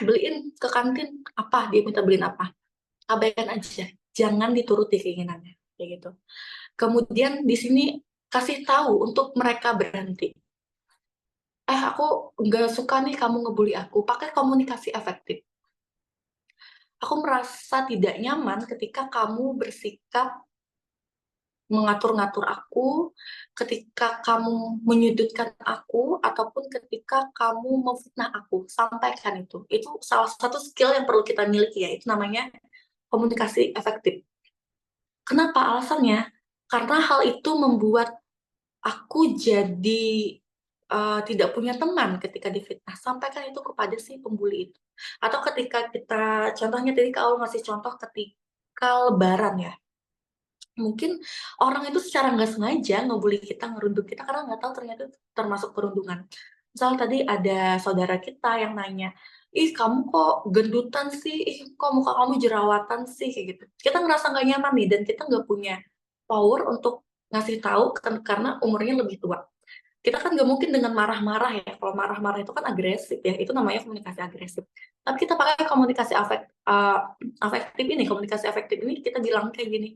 beliin ke kantin apa, dia minta beliin apa, abaikan aja, jangan dituruti keinginannya, kayak gitu. Kemudian di sini kasih tahu untuk mereka berhenti. Aku nggak suka nih kamu ngebully aku, pakai komunikasi efektif. Aku merasa tidak nyaman ketika kamu bersikap mengatur-ngatur aku, ketika kamu menyudutkan aku, ataupun ketika kamu memfitnah aku. Sampaikan itu. Itu salah satu skill yang perlu kita miliki ya, itu namanya komunikasi efektif. Kenapa alasannya? Karena hal itu membuat aku jadi tidak punya teman ketika difitnah. Sampaikan itu kepada si pembuli itu. Atau ketika kita, contohnya tadi Kak Aul ngasih contoh ketika lebaran ya. Mungkin orang itu secara nggak sengaja ngebully kita, ngerundung kita karena nggak tahu ternyata itu termasuk perundungan. Misal tadi ada saudara kita yang nanya, ih kamu kok gendutan sih, ih kok muka kamu jerawatan sih, kayak gitu. Kita ngerasa nggak nyaman nih, dan kita nggak punya power untuk ngasih tahu karena umurnya lebih tua. Kita kan nggak mungkin dengan marah-marah ya, kalau marah-marah itu kan agresif ya, itu namanya komunikasi agresif. Tapi kita pakai komunikasi afektif ini, komunikasi efektif ini kita bilang kayak gini,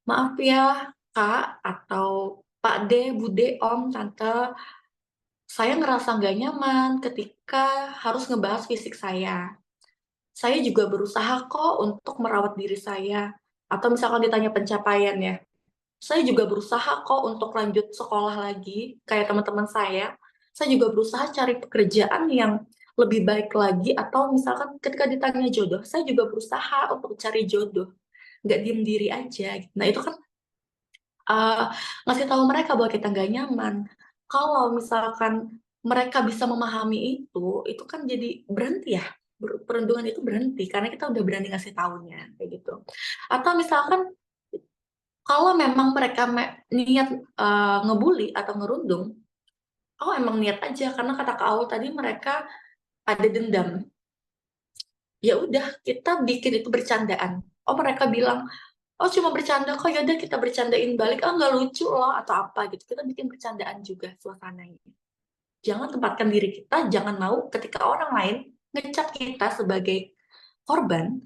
maaf ya Kak, atau Pak D, Bude, Om, Tante, saya ngerasa nggak nyaman ketika harus ngebahas fisik saya. Saya juga berusaha kok untuk merawat diri saya. Atau misalkan ditanya pencapaian ya, saya juga berusaha kok untuk lanjut sekolah lagi, kayak teman-teman saya. Saya juga berusaha cari pekerjaan yang lebih baik lagi, atau misalkan ketika ditanya jodoh, saya juga berusaha untuk cari jodoh. Nggak diem diri aja. Nah, itu kan ngasih tahu mereka bahwa kita nggak nyaman. Kalau misalkan mereka bisa memahami itu kan jadi berhenti ya. Perundungan itu berhenti karena kita udah berani ngasih tahunya kayak gitu. Atau misalkan kalau memang mereka niat ngebully atau ngerundung, emang niat aja karena kata Kak Aul tadi mereka ada dendam. Ya udah kita bikin itu bercandaan. Mereka bilang, cuma bercanda kok, yaudah kita bercandain balik, nggak lucu loh atau apa gitu. Kita bikin bercandaan juga suasananya. Jangan tempatkan diri kita, jangan mau ketika orang lain ngecap kita sebagai korban,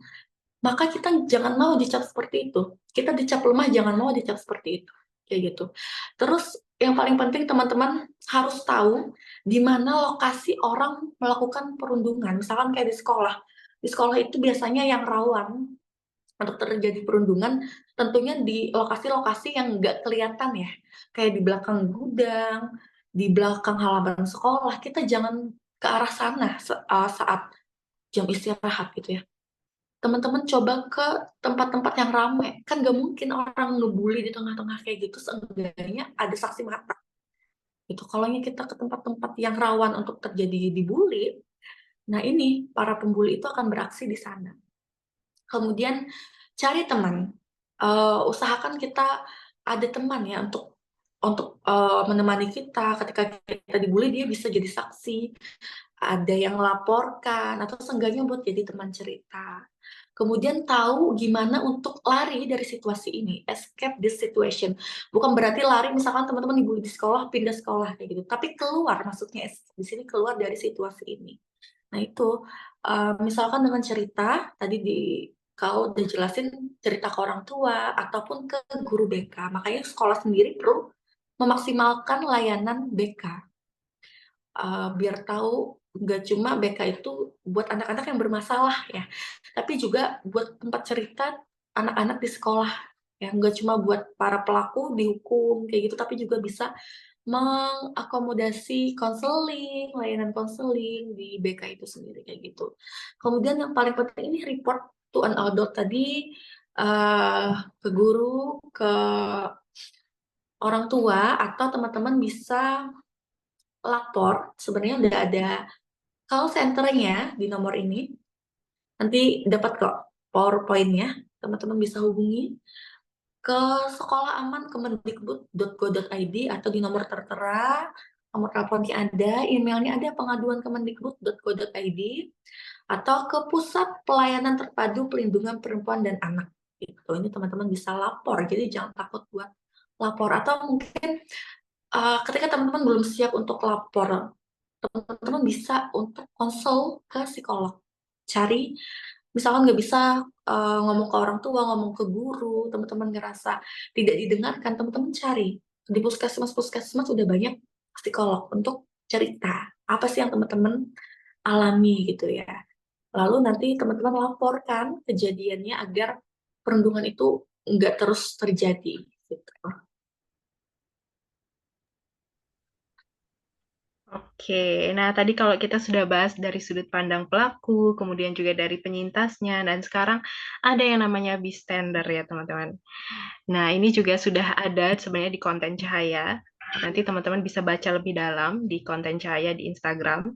maka kita jangan mau dicap seperti itu. Kita dicap lemah, jangan mau dicap seperti itu. Kayak gitu. Terus yang paling penting teman-teman harus tahu di mana lokasi orang melakukan perundungan. Misalkan kayak di sekolah. Di sekolah itu biasanya yang rawan untuk terjadi perundungan tentunya di lokasi-lokasi yang nggak kelihatan ya, kayak di belakang gudang, di belakang halaman sekolah. Kita jangan ke arah sana saat jam istirahat gitu ya. Teman-teman coba ke tempat-tempat yang ramai, kan nggak mungkin orang ngebully di tengah-tengah kayak gitu, seenggaknya ada saksi mata. Itu kalau kita ke tempat-tempat yang rawan untuk terjadi dibully, nah ini para pembuli itu akan beraksi di sana. Kemudian cari teman. Usahakan kita ada teman ya untuk menemani kita ketika kita dibully, dia bisa jadi saksi, ada yang laporkan atau seenggaknya buat jadi teman cerita. Kemudian tahu gimana untuk lari dari situasi ini, escape this situation. Bukan berarti lari misalkan teman-teman dibully di sekolah, pindah sekolah kayak gitu, tapi keluar, maksudnya di sini keluar dari situasi ini. Nah itu, misalkan dengan cerita, tadi kau udah jelasin cerita ke orang tua ataupun ke guru BK. Makanya sekolah sendiri perlu memaksimalkan layanan BK. Biar tahu nggak cuma BK itu buat anak-anak yang bermasalah ya, tapi juga buat tempat cerita anak-anak di sekolah ya, nggak cuma buat para pelaku dihukum kayak gitu, tapi juga bisa mengakomodasi konseling, layanan konseling di BK itu sendiri kayak gitu. Kemudian yang paling penting ini report to an adult tadi, ke guru, ke orang tua, atau teman-teman bisa lapor. Sebenarnya udah ada call center-nya di nomor ini. Nanti dapat kok PowerPoint-nya, teman-teman bisa hubungi ke sekolah aman kemendikbud.go.id atau di nomor tertera, nomor teleponnya ada, emailnya ada, pengaduan kemendikbud.go.id, atau ke Pusat Pelayanan Terpadu Pelindungan Perempuan dan Anak. Gitu. Ini teman-teman bisa lapor, jadi jangan takut buat lapor. Atau mungkin ketika teman-teman belum siap untuk lapor, teman-teman bisa untuk konsul ke psikolog. Cari, misalkan nggak bisa ngomong ke orang tua, ngomong ke guru, teman-teman ngerasa tidak didengarkan, teman-teman cari. Di puskesmas udah banyak psikolog untuk cerita. Apa sih yang teman-teman alami gitu ya. Lalu nanti teman-teman laporkan kejadiannya agar perundungan itu nggak terus terjadi. Gitu. Oke, nah tadi kalau kita sudah bahas dari sudut pandang pelaku, kemudian juga dari penyintasnya, dan sekarang ada yang namanya bystander ya teman-teman. Nah ini juga sudah ada sebenarnya di konten Cahaya. Nanti teman-teman bisa baca lebih dalam di konten Cahaya di Instagram.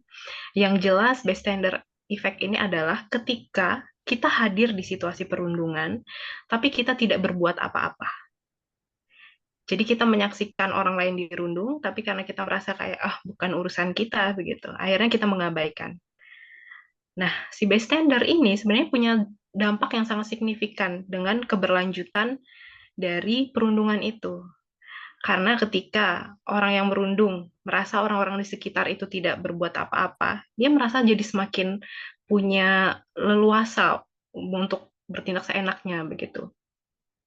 Yang jelas bystander effect ini adalah ketika kita hadir di situasi perundungan, tapi kita tidak berbuat apa-apa. Jadi kita menyaksikan orang lain dirundung, tapi karena kita merasa kayak, bukan urusan kita, begitu. Akhirnya kita mengabaikan. Nah, si bystander ini sebenarnya punya dampak yang sangat signifikan dengan keberlanjutan dari perundungan itu. Karena ketika orang yang merundung merasa orang-orang di sekitar itu tidak berbuat apa-apa, dia merasa jadi semakin punya leluasa untuk bertindak seenaknya, begitu.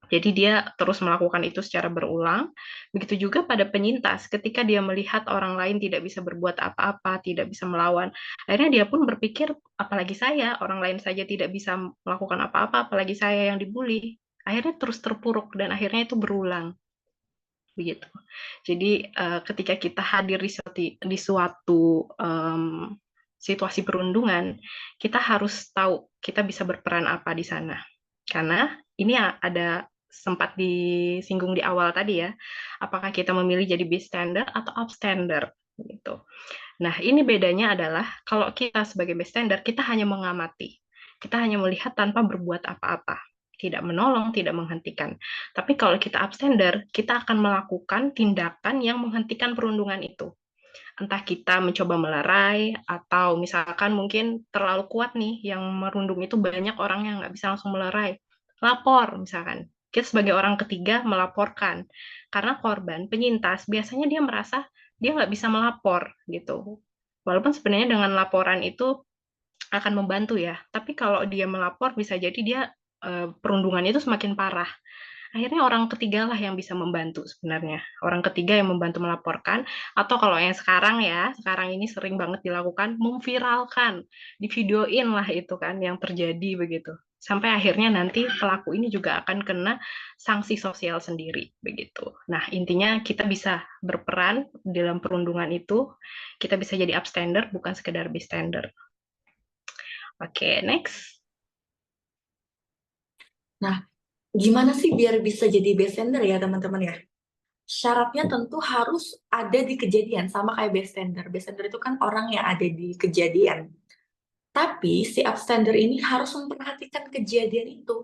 Jadi dia terus melakukan itu secara berulang. Begitu juga pada penyintas, ketika dia melihat orang lain tidak bisa berbuat apa-apa, tidak bisa melawan, akhirnya dia pun berpikir, apalagi saya, orang lain saja tidak bisa melakukan apa-apa, apalagi saya yang dibully. Akhirnya terus terpuruk, dan akhirnya itu berulang. Begitu. Jadi ketika kita hadir di suatu situasi perundungan, kita harus tahu kita bisa berperan apa di sana. Karena ini ada sempat disinggung di awal tadi ya, apakah kita memilih jadi bystander atau upstander gitu. Nah, ini bedanya adalah kalau kita sebagai bystander, kita hanya mengamati. Kita hanya melihat tanpa berbuat apa-apa. Tidak menolong, tidak menghentikan. Tapi kalau kita upstander, kita akan melakukan tindakan yang menghentikan perundungan itu. Entah kita mencoba melerai, atau misalkan mungkin terlalu kuat nih, yang merundung itu banyak orang yang nggak bisa langsung melerai. Lapor misalkan. Kita sebagai orang ketiga melaporkan. Karena korban, penyintas, biasanya dia merasa dia nggak bisa melapor gitu. Walaupun sebenarnya dengan laporan itu akan membantu ya, tapi kalau dia melapor bisa jadi dia perundungan itu semakin parah. Akhirnya orang ketiga lah yang bisa membantu sebenarnya. Orang ketiga yang membantu melaporkan, atau kalau yang sekarang ya, sekarang ini sering banget dilakukan, memviralkan, divideoin lah itu kan yang terjadi begitu. Sampai akhirnya nanti pelaku ini juga akan kena sanksi sosial sendiri, begitu. Nah, intinya kita bisa berperan dalam perundungan itu, kita bisa jadi upstander, bukan sekedar bystander. Oke, next. Nah, gimana sih biar bisa jadi bystander ya teman-teman ya? Syaratnya tentu harus ada di kejadian, sama kayak bystander. Bystander itu kan orang yang ada di kejadian. Tapi si upstander ini harus memperhatikan kejadian itu.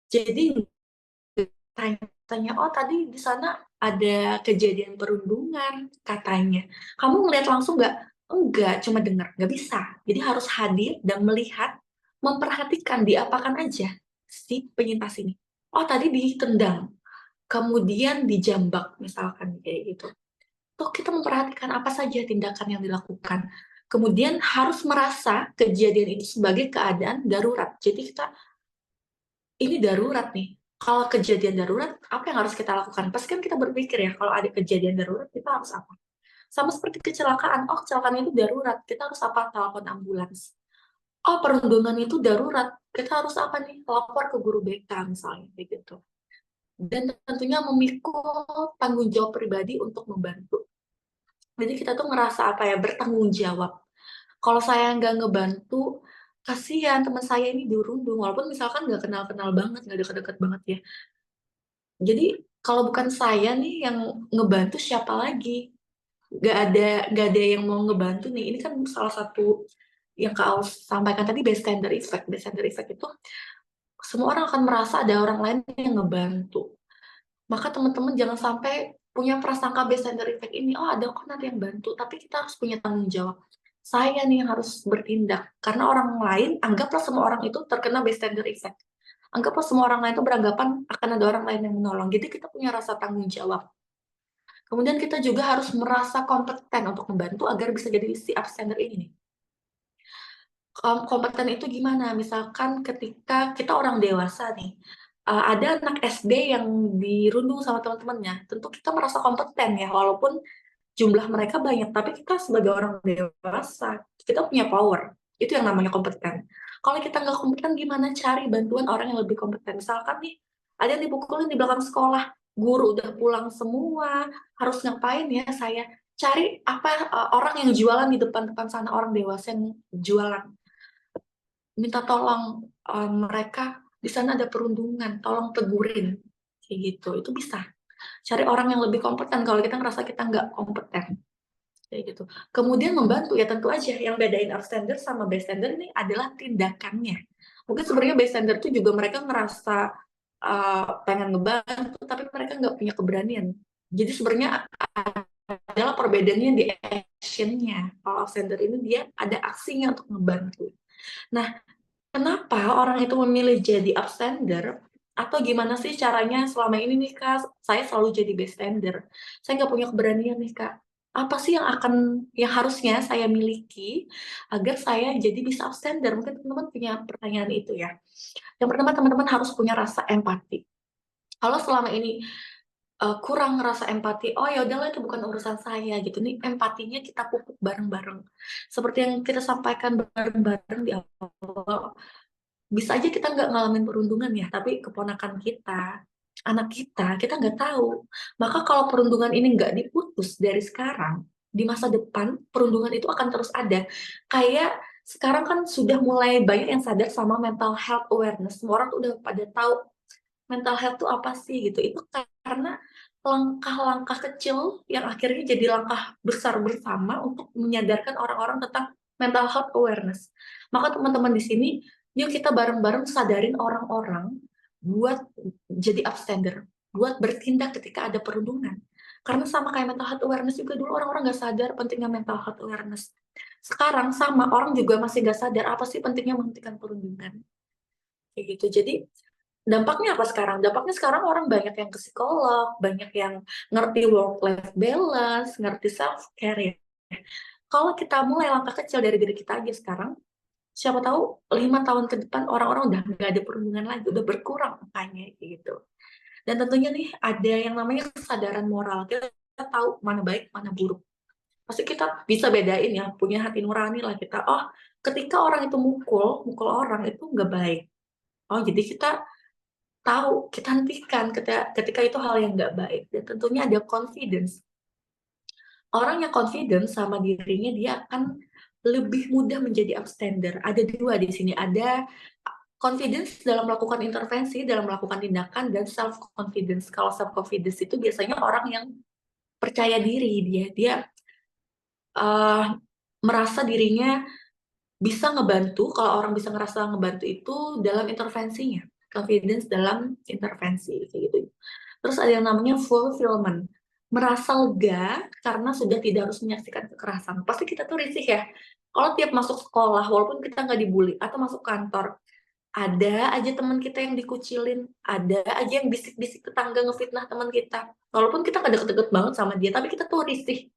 Jadi tanya, oh tadi di sana ada kejadian perundungan katanya. Kamu ngeliat langsung nggak? Enggak, cuma dengar. Nggak bisa. Jadi harus hadir dan melihat, memperhatikan diapakan aja si penyintas ini. Oh tadi ditendang, kemudian dijambak misalkan kayak gitu. Tuh kita memperhatikan apa saja tindakan yang dilakukan. Kemudian harus merasa kejadian itu sebagai keadaan darurat. Jadi kita, ini darurat nih. Kalau kejadian darurat, apa yang harus kita lakukan? Pasti kan kita berpikir ya, kalau ada kejadian darurat, kita harus apa? Sama seperti kecelakaan. Oh, kecelakaan itu darurat. Kita harus apa? Telepon ambulans. Oh, perundungan itu darurat. Kita harus apa nih? Lapor ke guru BK misalnya, begitu. Dan tentunya memikul tanggung jawab pribadi untuk membantu. Jadi kita tuh ngerasa apa ya, bertanggung jawab. Kalau saya nggak ngebantu, kasihan teman saya ini dirundung, walaupun misalkan nggak kenal-kenal banget, nggak deket-deket banget ya. Jadi kalau bukan saya nih yang ngebantu, siapa lagi? Nggak ada yang mau ngebantu nih. Ini kan salah satu yang Kak Aus sampaikan tadi, bystander effect. Bystander effect itu semua orang akan merasa ada orang lain yang ngebantu. Maka teman-teman jangan sampai punya prasangka bystander effect ini, oh ada kok nanti yang bantu, tapi kita harus punya tanggung jawab. Saya nih yang harus bertindak, karena orang lain, anggaplah semua orang itu terkena bystander effect. Anggaplah semua orang lain itu beranggapan akan ada orang lain yang menolong. Jadi kita punya rasa tanggung jawab. Kemudian kita juga harus merasa kompeten untuk membantu agar bisa jadi si upstander ini nih. Kompeten itu gimana? Misalkan ketika kita orang dewasa nih, ada anak SD yang dirundung sama teman-temannya, tentu kita merasa kompeten ya, walaupun jumlah mereka banyak, tapi kita sebagai orang dewasa, kita punya power. Itu yang namanya kompeten. Kalau kita nggak kompeten, gimana cari bantuan orang yang lebih kompeten? Misalkan nih, ada yang dipukulin di belakang sekolah, guru udah pulang semua, harus ngapain ya saya? Cari apa orang yang jualan di depan-depan sana, orang dewasa yang jualan. Minta tolong mereka, di sana ada perundungan, tolong tegurin. Kayak gitu, itu bisa. Cari orang yang lebih kompeten kalau kita ngerasa kita nggak kompeten. Kayak gitu. Kemudian membantu, ya tentu aja yang bedain upstander sama bystander ini adalah tindakannya. Mungkin sebenarnya bystander itu juga mereka ngerasa pengen ngebantu, tapi mereka nggak punya keberanian. Jadi sebenarnya adalah perbedaannya di actionnya. Kalau upstander ini dia ada aksinya untuk ngebantu. Nah, kenapa orang itu memilih jadi upstander? Atau gimana sih caranya selama ini nih Kak, saya selalu jadi bystander. Saya nggak punya keberanian nih Kak. Apa sih yang harusnya saya miliki agar saya jadi bisa upstander? Mungkin teman-teman punya pertanyaan itu ya. Yang pertama, teman-teman harus punya rasa empati. Kalau selama ini kurang ngerasa empati, oh ya udahlah itu bukan urusan saya gitu nih, empatinya kita pupuk bareng-bareng. Seperti yang kita sampaikan bareng-bareng di awal, bisa aja kita nggak ngalamin perundungan ya, tapi keponakan kita, anak kita nggak tahu. Maka kalau perundungan ini nggak diputus dari sekarang, di masa depan perundungan itu akan terus ada. Kayak sekarang kan sudah mulai banyak yang sadar sama mental health awareness. Semua orang tuh udah pada tahu mental health itu apa sih gitu. Itu karena langkah-langkah kecil yang akhirnya jadi langkah besar bersama untuk menyadarkan orang-orang tentang mental health awareness. Maka teman-teman di sini, yuk kita bareng-bareng sadarin orang-orang buat jadi upstander, buat bertindak ketika ada perundungan. Karena sama kayak mental health awareness juga, dulu orang-orang nggak sadar pentingnya mental health awareness. Sekarang sama, orang juga masih nggak sadar apa sih pentingnya menghentikan perundungan. Kayak gitu. Jadi dampaknya apa sekarang? Dampaknya sekarang orang banyak yang ke psikolog, banyak yang ngerti work-life balance, ngerti self-care ya. Kalau kita mulai langkah kecil dari diri kita aja sekarang, siapa tahu 5 tahun ke depan orang-orang udah nggak ada perundungan lagi, udah berkurang angkanya gitu. Dan tentunya nih ada yang namanya kesadaran moral. Kita tahu mana baik, mana buruk. Pasti kita bisa bedain ya, punya hati nurani lah kita. Oh, ketika orang itu mukul orang itu nggak baik. Oh, jadi kita tahu, kita hentikan ketika itu hal yang nggak baik. Dan tentunya ada confidence. Orang yang confident sama dirinya, dia akan lebih mudah menjadi upstander. Ada dua di sini, ada confidence dalam melakukan intervensi, dalam melakukan tindakan, dan self confidence. Kalau self confidence itu biasanya orang yang percaya diri, dia uh, merasa dirinya bisa ngebantu. Kalau orang bisa ngerasa ngebantu itu dalam intervensinya, confidence dalam intervensi kayak gitu. Terus ada yang namanya fulfillment, merasa lega karena sudah tidak harus menyaksikan kekerasan. Pasti kita tuh risih ya kalau tiap masuk sekolah, walaupun kita nggak dibully, atau masuk kantor, ada aja teman kita yang dikucilin, ada aja yang bisik-bisik tetangga ngefitnah teman kita. Walaupun kita nggak deket-deket banget sama dia, tapi kita tuh risih.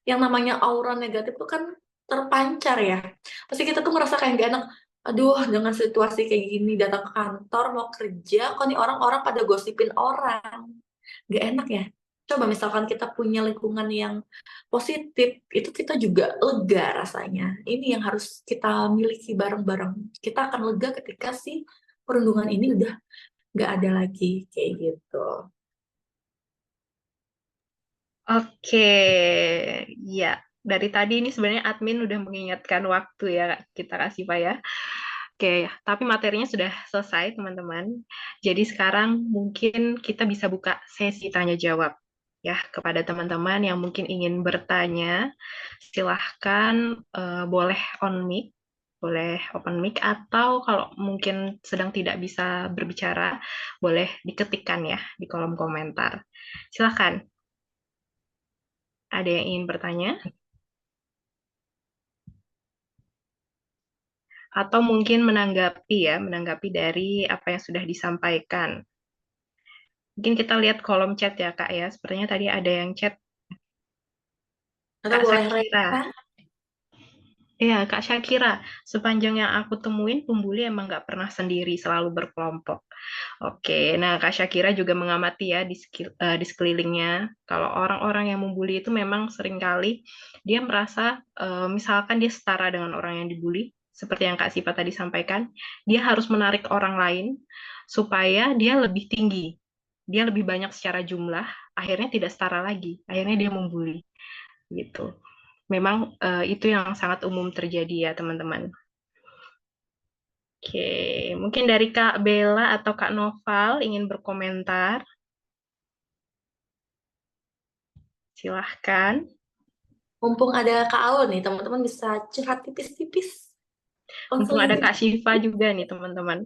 Yang namanya aura negatif tuh kan terpancar ya. Pasti kita tuh ngerasa kayak gak enak. Aduh, dengan situasi kayak gini, datang ke kantor, mau kerja, kok nih orang-orang pada gosipin orang. Gak enak ya. Coba misalkan kita punya lingkungan yang positif, itu kita juga lega rasanya. Ini yang harus kita miliki bareng-bareng. Kita akan lega ketika si perundungan ini udah gak ada lagi, kayak gitu. Oke, ya. Dari tadi ini sebenarnya admin udah mengingatkan waktu ya kita kasih Pak ya. Oke, tapi materinya sudah selesai teman-teman. Jadi sekarang mungkin kita bisa buka sesi tanya jawab ya kepada teman-teman yang mungkin ingin bertanya. Silahkan boleh on mic, boleh open mic, atau kalau mungkin sedang tidak bisa berbicara, boleh diketikkan ya di kolom komentar. Silahkan. Ada yang ingin bertanya? Atau mungkin menanggapi dari apa yang sudah disampaikan. Mungkin kita lihat kolom chat ya, Kak ya. Sepertinya tadi ada yang chat. Atau Kak boleh Sakira. reka? Iya, Kak Syakira, sepanjang yang aku temuin, pembuli emang nggak pernah sendiri, selalu berkelompok. Oke, nah Kak Syakira juga mengamati ya di sekelilingnya, kalau orang-orang yang membuli itu memang seringkali dia merasa, misalkan dia setara dengan orang yang dibully, seperti yang Kak Sipa tadi sampaikan, dia harus menarik orang lain supaya dia lebih tinggi, dia lebih banyak secara jumlah, akhirnya tidak setara lagi, akhirnya dia membuli, gitu. Memang itu yang sangat umum terjadi ya teman-teman. Oke, mungkin dari Kak Bella atau Kak Noval ingin berkomentar. Silahkan. Mumpung ada Kak Aul nih, teman-teman bisa curhat tipis-tipis. Mumpung ada Konseling. Kak Syifa juga nih teman-teman.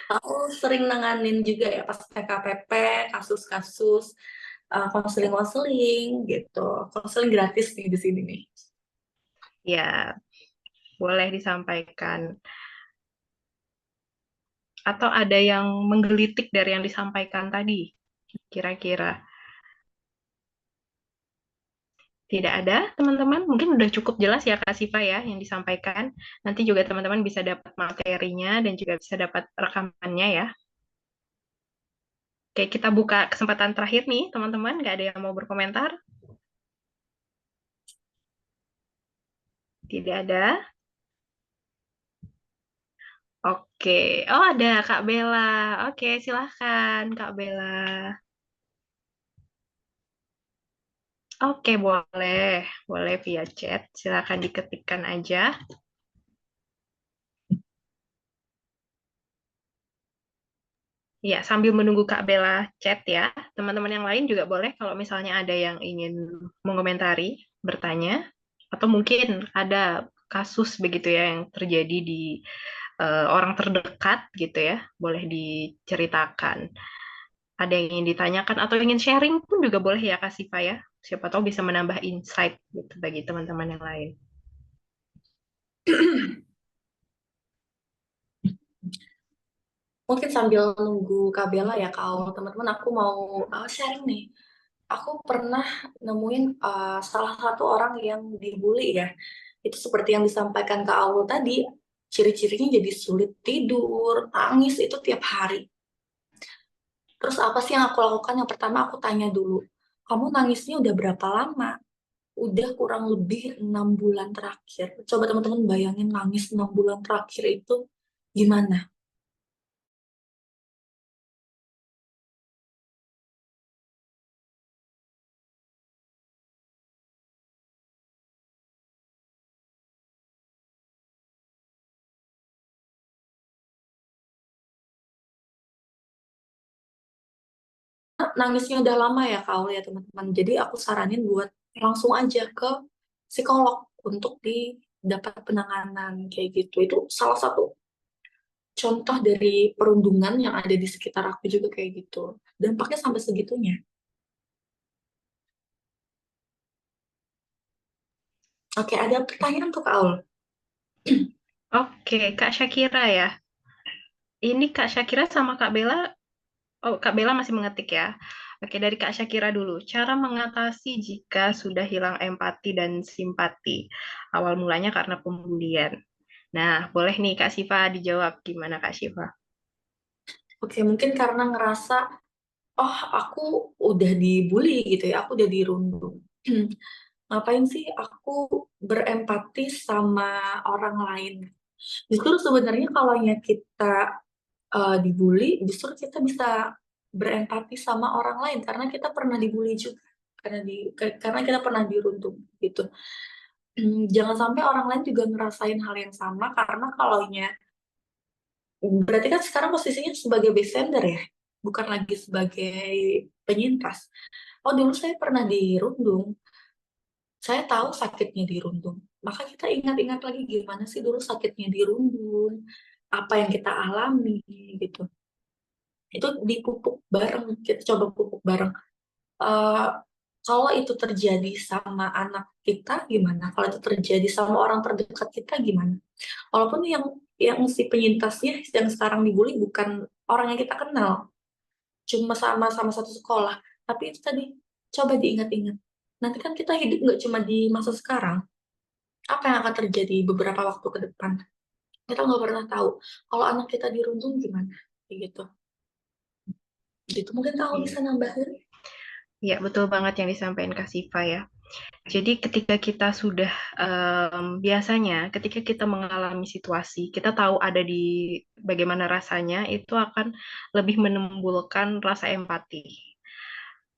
Aku sering nanganin juga ya pas PKPP, kasus-kasus konseling-konseling gitu. Konseling gratis nih di sini nih. Ya, boleh disampaikan. Atau ada yang menggelitik dari yang disampaikan tadi? Kira-kira. Tidak ada, teman-teman. Mungkin udah cukup jelas ya Kak Siva ya yang disampaikan. Nanti juga teman-teman bisa dapat materinya dan juga bisa dapat rekamannya ya. Oke, kita buka kesempatan terakhir nih, teman-teman. Nggak ada yang mau berkomentar? Tidak ada. Oke. Oh, ada Kak Bella. Oke, silahkan Kak Bella. Oke, boleh. Boleh via chat. Silahkan diketikkan aja. Ya, sambil menunggu Kak Bella chat ya. Teman-teman yang lain juga boleh kalau misalnya ada yang ingin mengomentari, bertanya, atau mungkin ada kasus begitu ya yang terjadi di orang terdekat gitu ya, boleh diceritakan. Ada yang ingin ditanyakan atau ingin sharing pun juga boleh ya Kak Siva ya. Siapa tahu bisa menambah insight gitu bagi teman-teman yang lain. Mungkin sambil nunggu Kak Bella ya, Kak, teman-teman aku mau sharing nih. Aku pernah nemuin salah satu orang yang dibully ya. Itu seperti yang disampaikan Kak Aul tadi, ciri-cirinya jadi sulit tidur, nangis itu tiap hari. Terus apa sih yang aku lakukan? Yang pertama aku tanya dulu, kamu nangisnya udah berapa lama? udah kurang lebih 6 bulan terakhir. Coba teman-teman bayangin nangis 6 bulan terakhir itu gimana? Nangisnya udah lama ya Kak ya teman-teman. Jadi aku saranin buat langsung aja ke psikolog untuk didapat penanganan kayak gitu. Itu salah satu contoh dari perundungan yang ada di sekitar aku juga kayak gitu. Dampaknya sampai segitunya. Oke, ada pertanyaan untuk Kak Aul. Oke, Kak Syakira ya. Ini Kak Syakira sama Kak Bella, oh Kak Bella masih mengetik ya. Oke, dari Kak Syakira dulu. Cara mengatasi jika sudah hilang empati dan simpati. Awal mulanya karena pembulian. Nah, boleh nih Kak Siva dijawab. Gimana Kak Siva? Oke, mungkin karena ngerasa, oh aku udah dibully gitu ya, aku udah dirundung. Ngapain sih aku berempati sama orang lain? Justru sebenarnya kalau kita dibully, justru kita bisa berempati sama orang lain karena kita pernah dibully juga, karena kita pernah dirundung gitu. Jangan sampai orang lain juga ngerasain hal yang sama karena berarti kan sekarang posisinya sebagai bystander ya, bukan lagi sebagai penyintas. Oh dulu saya pernah dirundung, saya tahu sakitnya dirundung. Maka kita ingat-ingat lagi gimana sih dulu sakitnya dirundung, apa yang kita alami gitu. Itu dipupuk bareng, kita coba pupuk bareng. Eh, kalau itu terjadi sama anak kita gimana? Kalau itu terjadi sama orang terdekat kita gimana? Walaupun yang si penyintasnya yang sekarang dibully bukan orang yang kita kenal, cuma sama-sama satu sekolah. Tapi itu tadi coba diingat-ingat. Nanti kan kita hidup nggak cuma di masa sekarang. Apa yang akan terjadi beberapa waktu ke depan? Kita nggak pernah tahu. Kalau anak kita dirundung gimana? Kayak gitu. Gitu mungkin kamu Iya, bisa nambahin. iya, betul banget yang disampaikan Kak Siva ya. Jadi ketika kita sudah biasanya ketika kita mengalami situasi, kita tahu ada di bagaimana rasanya, itu akan lebih menimbulkan rasa empati.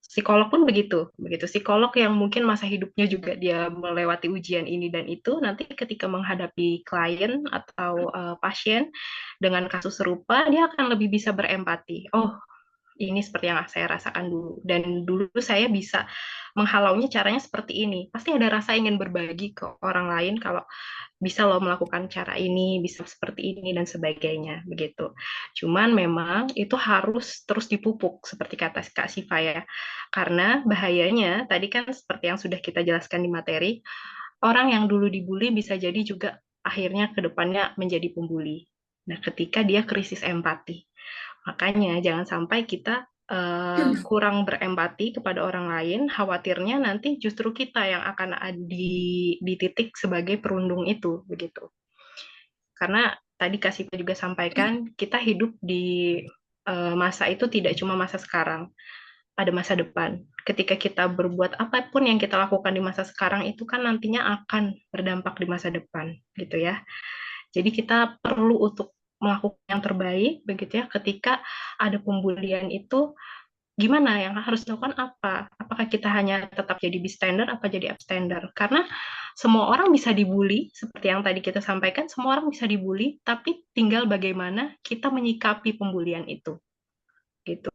Psikolog pun begitu, begitu. Psikolog yang mungkin masa hidupnya juga dia melewati ujian ini dan itu, nanti ketika menghadapi klien atau pasien dengan kasus serupa, dia akan lebih bisa berempati. Oh, ini seperti yang saya rasakan dulu. Dan dulu saya bisa menghalaunya caranya seperti ini. Pasti ada rasa ingin berbagi ke orang lain kalau bisa lo melakukan cara ini, bisa seperti ini, dan sebagainya. Begitu. Cuman memang itu harus terus dipupuk, seperti kata Kak Siva ya. Karena bahayanya, tadi kan seperti yang sudah kita jelaskan di materi, orang yang dulu dibully bisa jadi juga akhirnya ke depannya menjadi pembuli. Nah, ketika dia krisis empati. Makanya jangan sampai kita kurang berempati kepada orang lain, khawatirnya nanti justru kita yang akan di titik sebagai perundung itu, begitu. Karena tadi Kak Sipa juga sampaikan, kita hidup di masa itu tidak cuma masa sekarang, ada masa depan. Ketika kita berbuat apapun yang kita lakukan di masa sekarang itu kan nantinya akan berdampak di masa depan, gitu ya. Jadi kita perlu untuk melakukan yang terbaik begitu ya ketika ada pembulian itu gimana yang harus dilakukan apa? Apakah kita hanya tetap jadi bystander apa jadi upstander? Karena semua orang bisa dibully seperti yang tadi kita sampaikan, semua orang bisa dibully, tapi tinggal bagaimana kita menyikapi pembulian itu. Gitu.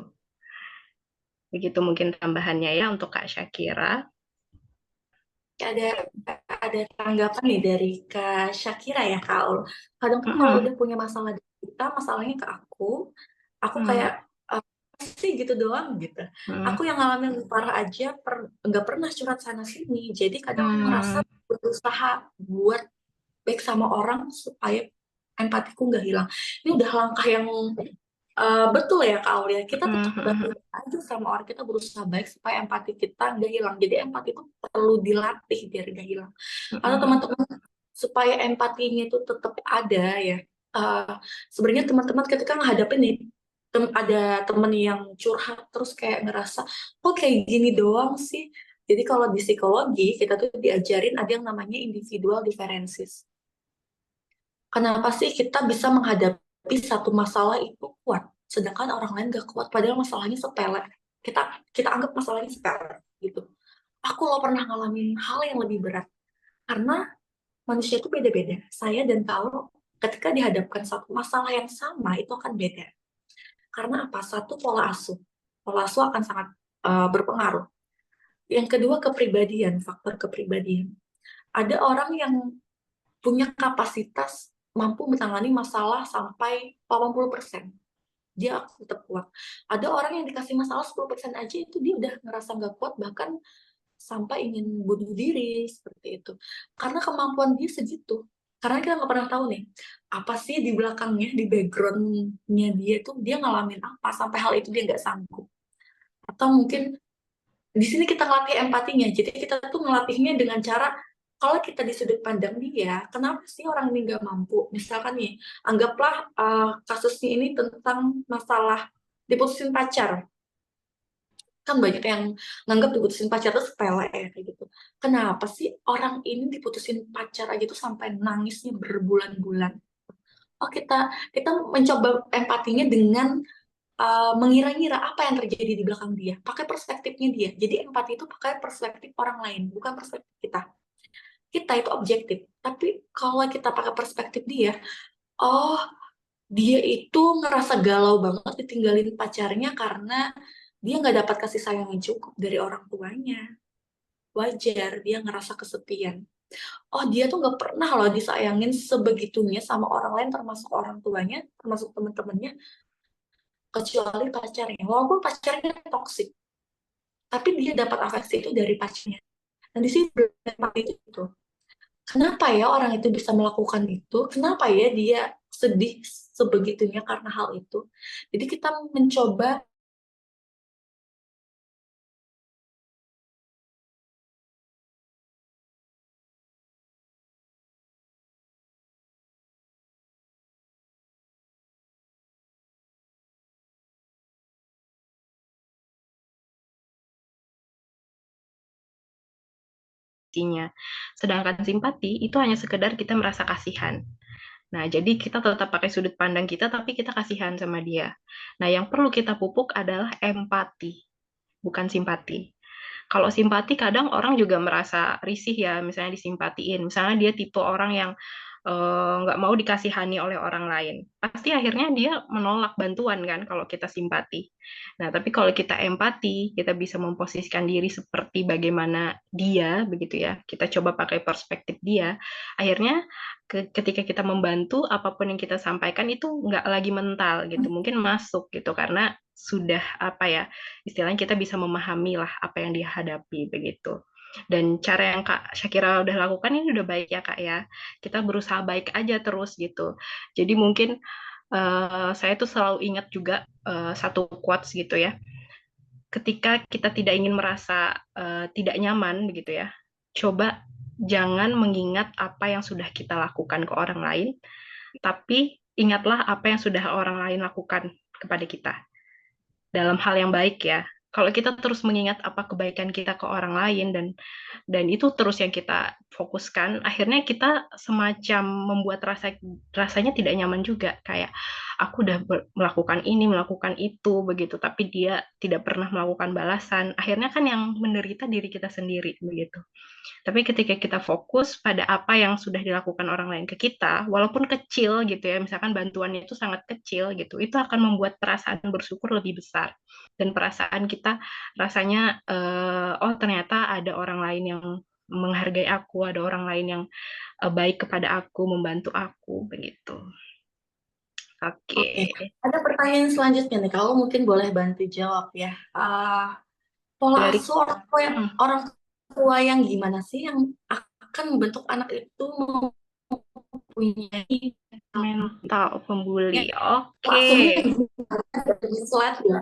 Begitu mungkin tambahannya ya untuk Kak Syakira. Ada ada tanggapan nih dari Kak Syakira ya Kak Aul. Kadang kan kalau Mm-mm. udah punya masalah di kita, masalahnya ke aku Mm. kayak sih gitu doang gitu. Mm. Aku yang ngalamin lebih parah aja nggak pernah curhat sana sini. Jadi kadang aku ngerasa Mm. berusaha buat baik sama orang supaya empatiku nggak hilang. Ini udah langkah yang betul ya Kak Aulia. Kita tetap Mm. baik aja sama orang, kita berusaha baik supaya empati kita nggak hilang. Jadi empati itu perlu dilatih biar nggak hilang. Atau Mm. teman-teman supaya empatinya itu tetap ada ya. Eh, Sebenarnya teman-teman ketika menghadapi nih ada temen yang curhat terus kayak ngerasa kok kayak gini doang sih Jadi kalau di psikologi kita tuh diajarin ada yang namanya individual differences. Kenapa sih kita bisa menghadapi satu masalah itu kuat, sedangkan orang lain gak kuat, padahal masalahnya sepele. Kita anggap masalahnya sepele gitu. Aku loh pernah ngalamin hal yang lebih berat. Karena manusia itu beda-beda. Saya dan kalau ketika dihadapkan satu masalah yang sama itu akan beda. Karena apa? Satu, pola asuh. Pola asuh akan sangat berpengaruh. Yang kedua, kepribadian, faktor kepribadian. Ada orang yang punya kapasitas mampu menangani masalah sampai 80%. Dia tetap kuat. Ada orang yang dikasih masalah 10% aja itu dia udah ngerasa nggak kuat, bahkan sampai ingin bunuh diri, seperti itu. Karena kemampuan dia segitu. Karena kita nggak pernah tahu nih, apa sih di belakangnya, di background-nya dia itu, dia ngalamin apa, sampai hal itu dia nggak sanggup. Atau mungkin di sini kita ngelatih empatinya. Jadi kita tuh ngelatihnya dengan cara kalau kita di sudut pandang dia, kenapa sih orang ini nggak mampu? Misalkan nih, anggaplah kasusnya ini tentang masalah diputusin pacar. Kan banyak yang nganggap diputusin pacar itu sepele ya kayak gitu. Kenapa sih orang ini diputusin pacar aja tuh sampai nangisnya berbulan-bulan? Oh kita mencoba empatinya dengan mengira-ngira apa yang terjadi di belakang dia, pakai perspektifnya dia. Jadi empati itu pakai perspektif orang lain, bukan perspektif kita. Kita itu objektif, tapi kalau kita pakai perspektif dia, oh dia itu ngerasa galau banget ditinggalin pacarnya karena dia nggak dapat kasih sayang yang cukup dari orang tuanya. Wajar dia ngerasa kesepian. Oh dia tuh nggak pernah loh disayangin sebegitunya sama orang lain, termasuk orang tuanya, termasuk teman-temannya, kecuali pacarnya. Walaupun pacarnya toksik, tapi dia dapat afeksi itu dari pacarnya. Dan di sini berempat itu. Kenapa ya orang itu bisa melakukan itu? Kenapa ya dia sedih sebegitunya karena hal itu? Jadi kita mencoba empatinya. Sedangkan simpati itu hanya sekedar kita merasa kasihan. Nah, jadi kita tetap pakai sudut pandang kita, tapi kita kasihan sama dia. Nah, yang perlu kita pupuk adalah empati, bukan simpati. Kalau simpati kadang orang juga merasa risih ya, misalnya disimpatiin. Misalnya dia tipe orang yang nggak mau dikasihani oleh orang lain. Pasti akhirnya dia menolak bantuan kan kalau kita simpati. Nah, tapi kalau kita empati, kita bisa memposisikan diri seperti bagaimana dia, begitu ya. Kita coba pakai perspektif dia. Akhirnya ketika kita membantu, apapun yang kita sampaikan itu nggak lagi mental gitu. Mungkin masuk gitu karena sudah apa ya, istilahnya kita bisa memahami lah apa yang dia hadapi begitu. Dan cara yang Kak Syakira udah lakukan ini udah baik ya Kak ya. Kita berusaha baik aja terus gitu. Jadi mungkin saya tuh selalu ingat juga satu quotes gitu ya. Ketika kita tidak ingin merasa tidak nyaman begitu ya, coba jangan mengingat apa yang sudah kita lakukan ke orang lain, tapi ingatlah apa yang sudah orang lain lakukan kepada kita dalam hal yang baik ya. Kalau kita terus mengingat apa kebaikan kita ke orang lain dan itu terus yang kita fokuskan, akhirnya kita semacam membuat rasanya tidak nyaman juga. Kayak aku udah melakukan ini, melakukan itu begitu, tapi dia tidak pernah melakukan balasan. Akhirnya kan yang menderita diri kita sendiri begitu. Tapi ketika kita fokus pada apa yang sudah dilakukan orang lain ke kita, walaupun kecil gitu ya, misalkan bantuannya itu sangat kecil gitu, itu akan membuat perasaan bersyukur lebih besar. Dan perasaan kita rasanya, oh ternyata ada orang lain yang menghargai aku, ada orang lain yang baik kepada aku, membantu aku, begitu. Oke. Oke, ada pertanyaan selanjutnya nih. Kalau mungkin boleh bantu jawab ya. Pola Dari asuh orang tua yang gimana sih yang akan membentuk anak itu mempunyai mental pembuli. pola asuhnya Oke. dari slide ya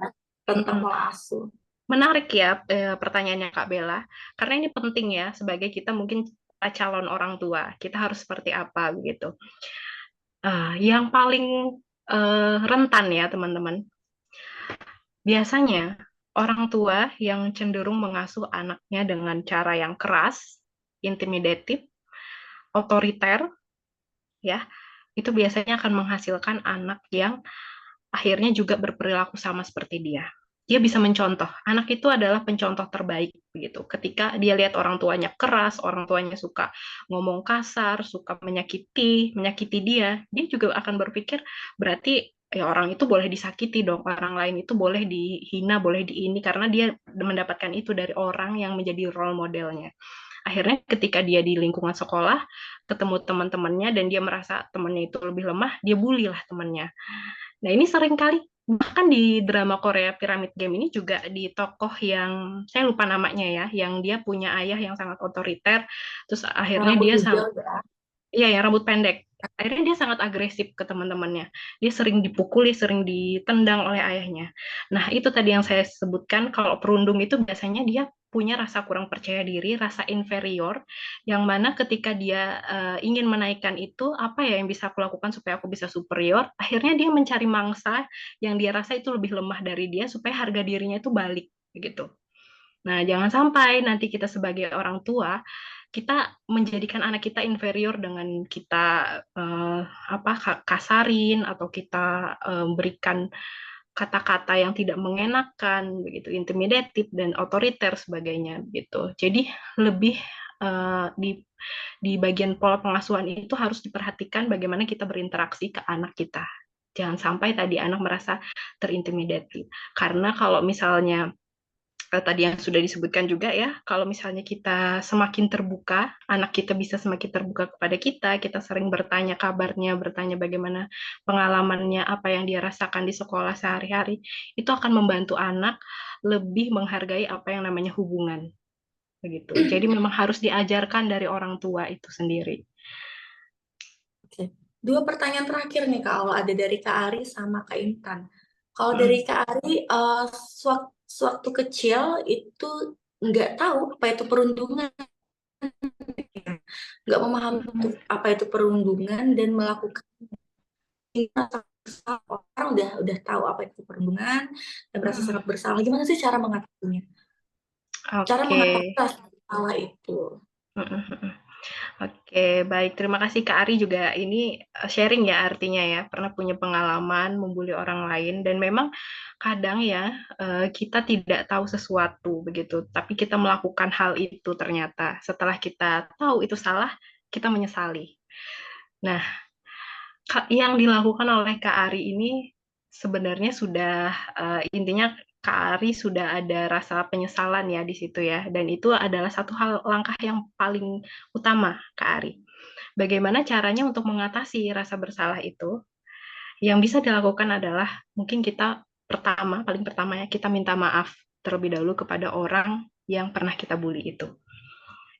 tentang pola asuh. Menarik ya pertanyaannya Kak Bella, karena ini penting ya sebagai kita mungkin calon orang tua, kita harus seperti apa begitu. Yang paling rentan ya teman-teman, biasanya orang tua yang cenderung mengasuh anaknya dengan cara yang keras, intimidatif, otoriter, ya, itu biasanya akan menghasilkan anak yang akhirnya juga berperilaku sama seperti dia. Dia bisa mencontoh. Anak itu adalah pencontoh terbaik begitu. Ketika dia lihat orang tuanya keras, orang tuanya suka ngomong kasar, suka menyakiti dia juga akan berpikir berarti ya orang itu boleh disakiti dong, orang lain itu boleh dihina, boleh diini karena dia mendapatkan itu dari orang yang menjadi role modelnya. Akhirnya ketika dia di lingkungan sekolah, ketemu teman-temannya dan dia merasa temannya itu lebih lemah, dia bully lah temannya. Nah, ini sering kali bahkan di drama Korea Pyramid Game ini juga di tokoh yang saya lupa namanya ya, yang dia punya ayah yang sangat otoriter, terus akhirnya Rambut dia hijau ya. iya, yang rambut pendek. Akhirnya dia sangat agresif ke teman-temannya. Dia sering dipukuli, sering ditendang oleh ayahnya. Nah, itu tadi yang saya sebutkan, kalau perundung itu biasanya dia punya rasa kurang percaya diri, rasa inferior, yang mana ketika dia ingin menaikkan itu, apa ya yang bisa aku lakukan supaya aku bisa superior, akhirnya dia mencari mangsa yang dia rasa itu lebih lemah dari dia, supaya harga dirinya itu balik, begitu. Nah, jangan sampai nanti kita sebagai orang tua kita menjadikan anak kita inferior dengan kita kasarin atau kita berikan kata-kata yang tidak mengenakan, begitu, intimidatif dan otoriter sebagainya, gitu. Jadi lebih di bagian pola pengasuhan itu harus diperhatikan bagaimana kita berinteraksi ke anak kita. Jangan sampai tadi anak merasa terintimidasi. Karena kalau misalnya tadi yang sudah disebutkan juga ya, kalau misalnya kita semakin terbuka, anak kita bisa semakin terbuka kepada kita sering bertanya kabarnya, bertanya bagaimana pengalamannya, apa yang dia rasakan di sekolah sehari-hari, itu akan membantu anak lebih menghargai apa yang namanya hubungan. Begitu. Jadi memang harus diajarkan dari orang tua itu sendiri. Oke. 2 pertanyaan terakhir nih Kak, kalau ada dari Kak Ari sama Kak Intan. Kalau dari Kak Ari, sewaktu kecil itu nggak tahu apa itu perundungan, nggak memahami apa itu perundungan dan melakukan orang udah tahu apa itu perundungan dan merasa sangat bersalah. Gimana sih cara mengatasinya? Cara Oke. mengatasi rasa bersalah itu. Oke, baik. Terima kasih Kak Ari juga ini sharing ya artinya ya, pernah punya pengalaman membuli orang lain dan memang kadang ya kita tidak tahu sesuatu begitu, tapi kita melakukan hal itu ternyata setelah kita tahu itu salah, kita menyesali. Nah, yang dilakukan oleh Kak Ari ini sebenarnya sudah intinya Kak Ari sudah ada rasa penyesalan ya di situ ya, dan itu adalah satu langkah yang paling utama Kak Ari. Bagaimana caranya untuk mengatasi rasa bersalah itu? Yang bisa dilakukan adalah mungkin kita paling pertama ya, kita minta maaf terlebih dahulu kepada orang yang pernah kita bully itu.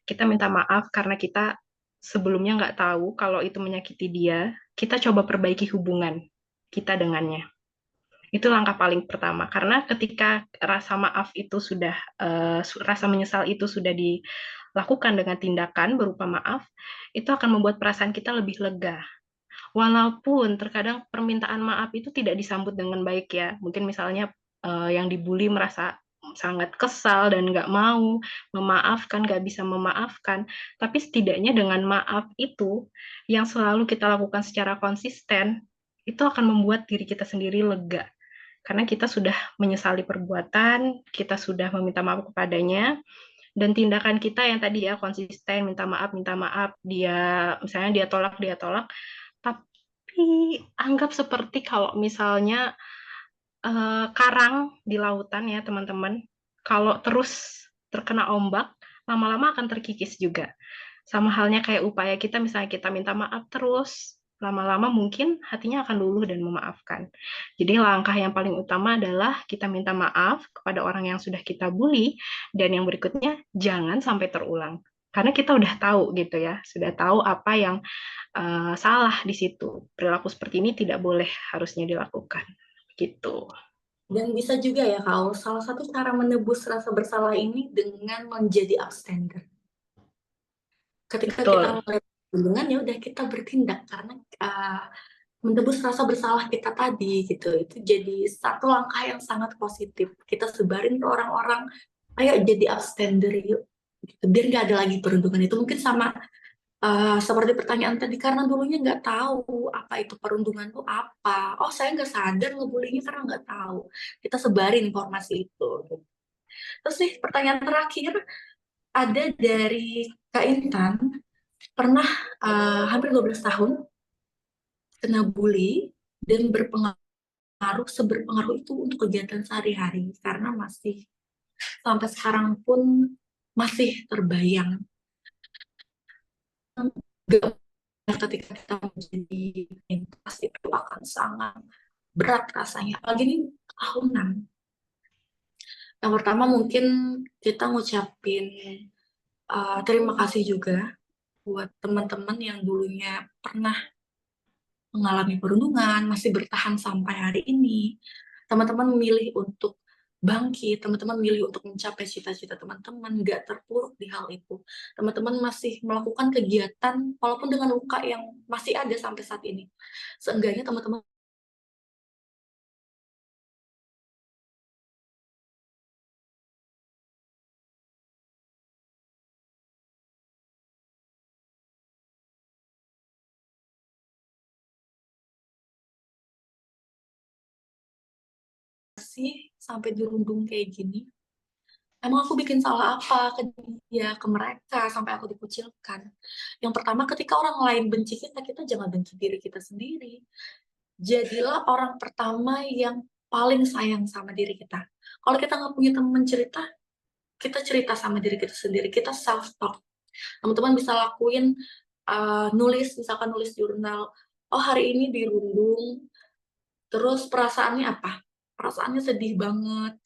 Kita minta maaf karena kita sebelumnya nggak tahu kalau itu menyakiti dia, kita coba perbaiki hubungan kita dengannya. Itu langkah paling pertama, karena ketika rasa maaf itu sudah, rasa menyesal itu sudah dilakukan dengan tindakan berupa maaf, itu akan membuat perasaan kita lebih lega. Walaupun terkadang permintaan maaf itu tidak disambut dengan baik ya, mungkin misalnya yang dibully merasa sangat kesal dan nggak mau memaafkan, nggak bisa memaafkan, tapi setidaknya dengan maaf itu yang selalu kita lakukan secara konsisten, itu akan membuat diri kita sendiri lega. Karena kita sudah menyesali perbuatan, kita sudah meminta maaf kepadanya, dan tindakan kita yang tadi ya konsisten minta maaf, dia misalnya dia tolak, tapi anggap seperti kalau misalnya karang di lautan ya teman-teman, kalau terus terkena ombak, lama-lama akan terkikis juga. Sama halnya kayak upaya kita, misalnya kita minta maaf terus, lama-lama mungkin hatinya akan luluh dan memaafkan. Jadi langkah yang paling utama adalah kita minta maaf kepada orang yang sudah kita bully, dan yang berikutnya jangan sampai terulang. Karena kita udah tahu gitu ya, sudah tahu apa yang salah di situ. Perilaku seperti ini tidak boleh harusnya dilakukan. Gitu. Dan bisa juga ya kalau salah satu cara menebus rasa bersalah ini dengan menjadi upstander. Ketika kita Betul. mulai perundungan ya udah kita bertindak karena menebus rasa bersalah kita tadi gitu. Itu jadi satu langkah yang sangat positif. Kita sebarin ke orang-orang, ayo jadi upstander yuk. Gitu. Biar nggak ada lagi perundungan itu. Mungkin sama seperti pertanyaan tadi, karena dulunya nggak tahu apa itu perundungan itu apa. Oh, saya nggak sadar ngebulinya karena nggak tahu. Kita sebarin informasi itu. Terus nih, pertanyaan terakhir, ada dari Kak Intan, pernah hampir 12 tahun kena bully dan seberpengaruh itu untuk kegiatan sehari-hari karena masih sampai sekarang pun masih terbayang. Gak ketika kita menjadi lintas itu akan sangat berat rasanya, apalagi ini tahunan. Yang pertama mungkin kita ngucapin terima kasih juga buat teman-teman yang dulunya pernah mengalami perundungan, masih bertahan sampai hari ini. Teman-teman memilih untuk bangkit, teman-teman memilih untuk mencapai cita-cita teman-teman, nggak terpuruk di hal itu. Teman-teman masih melakukan kegiatan, walaupun dengan luka yang masih ada sampai saat ini. Seenggaknya teman-teman masih sampai dirundung kayak gini. Emang aku bikin salah apa ke dia, ke mereka, sampai aku dikucilkan. Yang pertama, ketika orang lain benci kita, kita jangan benci diri kita sendiri. Jadilah orang pertama yang paling sayang sama diri kita. Kalau kita nggak punya teman cerita, kita cerita sama diri kita sendiri, kita self-talk. Teman-teman bisa lakuin nulis, misalkan nulis jurnal, oh hari ini dirundung, terus perasaannya apa? Perasaannya sedih banget,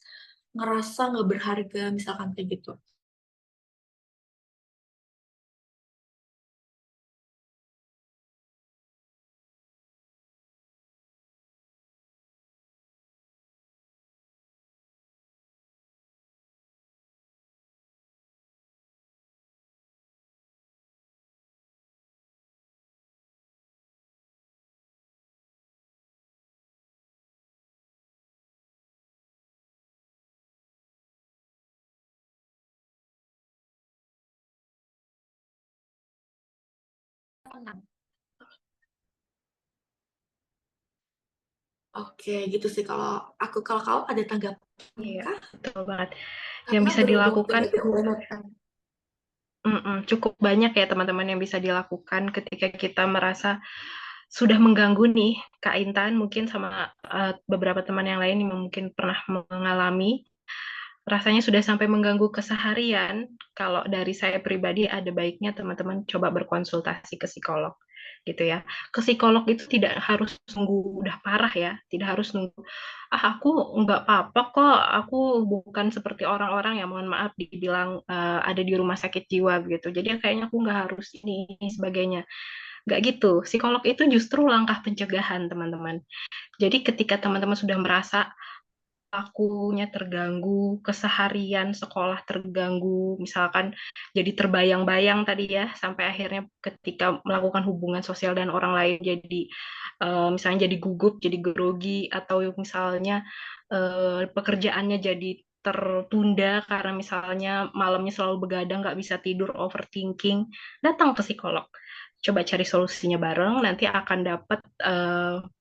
ngerasa nggak berharga, misalkan kayak gitu. Tenang. Oke, gitu sih kalau aku. Kalau kau ada tanggapan Iya, kah? betul banget. Yang Karena bisa berhubung dilakukan tadi ada cukup banyak ya teman-teman yang bisa dilakukan ketika kita merasa sudah mengganggu nih, Kak Intan, mungkin sama beberapa teman yang lain yang mungkin pernah mengalami, rasanya sudah sampai mengganggu keseharian. Kalau dari saya pribadi, ada baiknya teman-teman coba berkonsultasi ke psikolog, gitu ya. Ke psikolog itu tidak harus nunggu udah parah ya, tidak harus nunggu, aku nggak apa-apa kok, aku bukan seperti orang-orang yang mohon maaf dibilang ada di rumah sakit jiwa gitu. Jadi kayaknya aku nggak harus ini sebagainya. Nggak gitu. Psikolog itu justru langkah pencegahan, teman-teman. Jadi ketika teman-teman sudah merasa akunya terganggu, keseharian sekolah terganggu, misalkan jadi terbayang-bayang tadi ya, sampai akhirnya ketika melakukan hubungan sosial dan orang lain jadi misalnya jadi gugup, jadi grogi, atau misalnya pekerjaannya jadi tertunda karena misalnya malamnya selalu begadang, nggak bisa tidur, overthinking, datang ke psikolog. Coba cari solusinya bareng, nanti akan dapat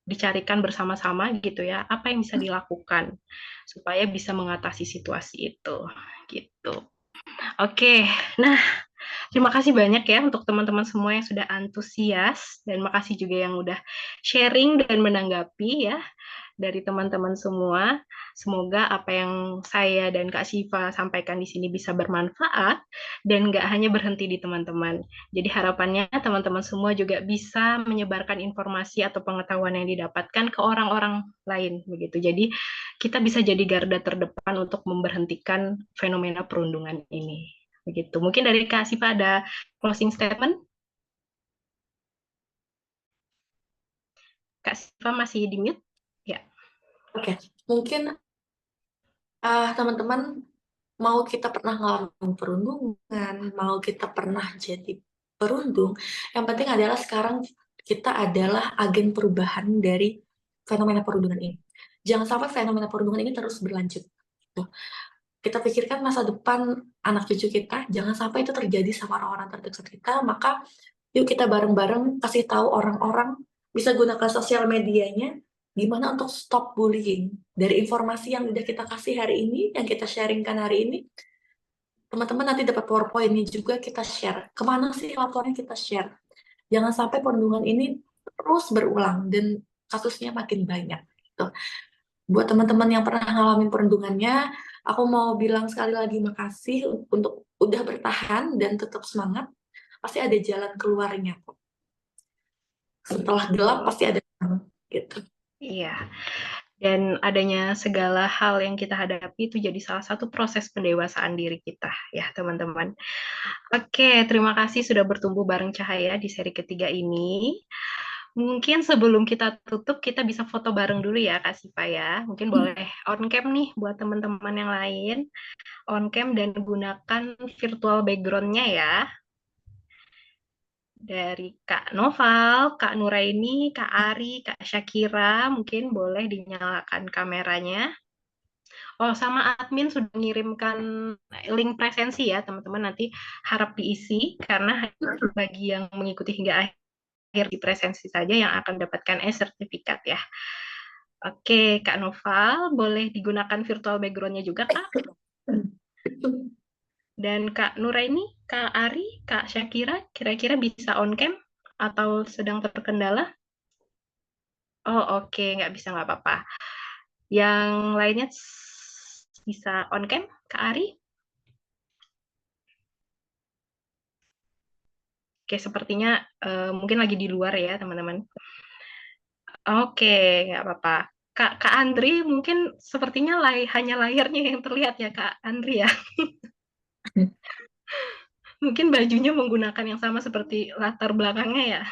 dicarikan bersama-sama gitu ya, apa yang bisa dilakukan supaya bisa mengatasi situasi itu gitu. Oke, nah terima kasih banyak ya untuk teman-teman semua yang sudah antusias dan makasih juga yang udah sharing dan menanggapi ya dari teman-teman semua. Semoga apa yang saya dan Kak Siva sampaikan di sini bisa bermanfaat dan nggak hanya berhenti di teman-teman. Jadi harapannya teman-teman semua juga bisa menyebarkan informasi atau pengetahuan yang didapatkan ke orang-orang lain begitu. Jadi kita bisa jadi garda terdepan untuk memberhentikan fenomena perundungan ini. Begitu. Mungkin dari Kak Siva ada closing statement? Kak Siva masih di mute? Ya. Oke, mungkin teman-teman mau kita pernah ngalamin perundungan, mau kita pernah jadi perundung, yang penting adalah sekarang kita adalah agen perubahan dari fenomena perundungan ini. Jangan sampai fenomena perundungan ini terus berlanjut. Tuh. Kita pikirkan masa depan anak cucu kita, jangan sampai itu terjadi sama orang-orang terdekat kita, maka yuk kita bareng-bareng kasih tahu orang-orang, bisa gunakan sosial medianya, gimana untuk stop bullying. Dari informasi yang udah kita kasih hari ini, yang kita sharingkan hari ini, teman-teman nanti dapat PowerPoint-nya juga kita share. Kemana sih laporannya kita share? Jangan sampai perundungan ini terus berulang dan kasusnya makin banyak. Gitu. Buat teman-teman yang pernah ngalamin perundungannya, aku mau bilang sekali lagi makasih untuk udah bertahan dan tetap semangat. Pasti ada jalan keluarnya kok. Setelah gelap pasti ada terang, gitu. Iya. Dan adanya segala hal yang kita hadapi itu jadi salah satu proses pendewasaan diri kita, ya teman-teman. Oke, terima kasih sudah bertumbuh bareng Cahaya di seri ketiga ini. Mungkin sebelum kita tutup, kita bisa foto bareng dulu ya, Kak Siva ya. Mungkin boleh on cam nih buat teman-teman yang lain. On cam dan gunakan virtual background-nya ya. Dari Kak Noval, Kak Nuraini, Kak Ari, Kak Syakira, mungkin boleh dinyalakan kameranya. Oh, sama admin sudah mengirimkan link presensi ya, teman-teman. Nanti harap diisi, karena bagi yang mengikuti hingga akhir di presensi saja yang akan mendapatkan e-sertifikat ya. Oke, Kak Noval, boleh digunakan virtual background-nya juga, Kak? Dan Kak Nuraini, Kak Ari, Kak Syakira, kira-kira bisa on cam atau sedang terkendala? Oh, oke, nggak bisa, nggak apa-apa. Yang lainnya bisa on cam, Kak Ari? Oke, sepertinya mungkin lagi di luar ya, teman-teman. Oke, nggak apa-apa. Kak Andri, mungkin sepertinya hanya layarnya yang terlihat ya, Kak Andri ya. Mungkin bajunya menggunakan yang sama seperti latar belakangnya ya.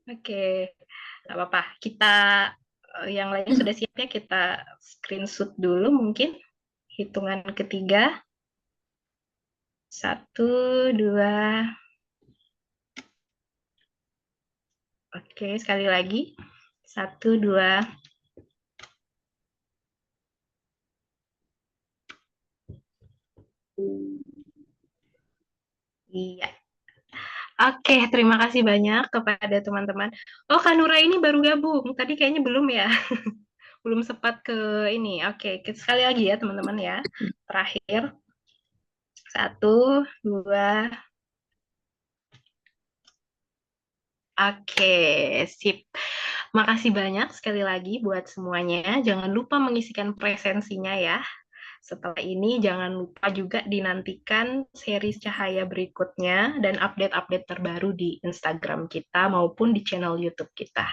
Oke, nggak apa-apa. Kita yang lainnya sudah siap ya, kita screenshot dulu mungkin. Hitungan ketiga. 1, 2. Oke, sekali lagi. 1, 2. Iya. Oke, terima kasih banyak kepada teman-teman. Oh, Kak Nura ini baru gabung. Tadi kayaknya belum ya. Belum sempat ke ini. Oke, sekali lagi ya teman-teman ya. Terakhir. 1, 2. Oke, sip. Makasih banyak sekali lagi buat semuanya. Jangan lupa mengisikan presensinya ya. Setelah ini jangan lupa juga dinantikan series Cahaya berikutnya dan update-update terbaru di Instagram kita maupun di channel YouTube kita.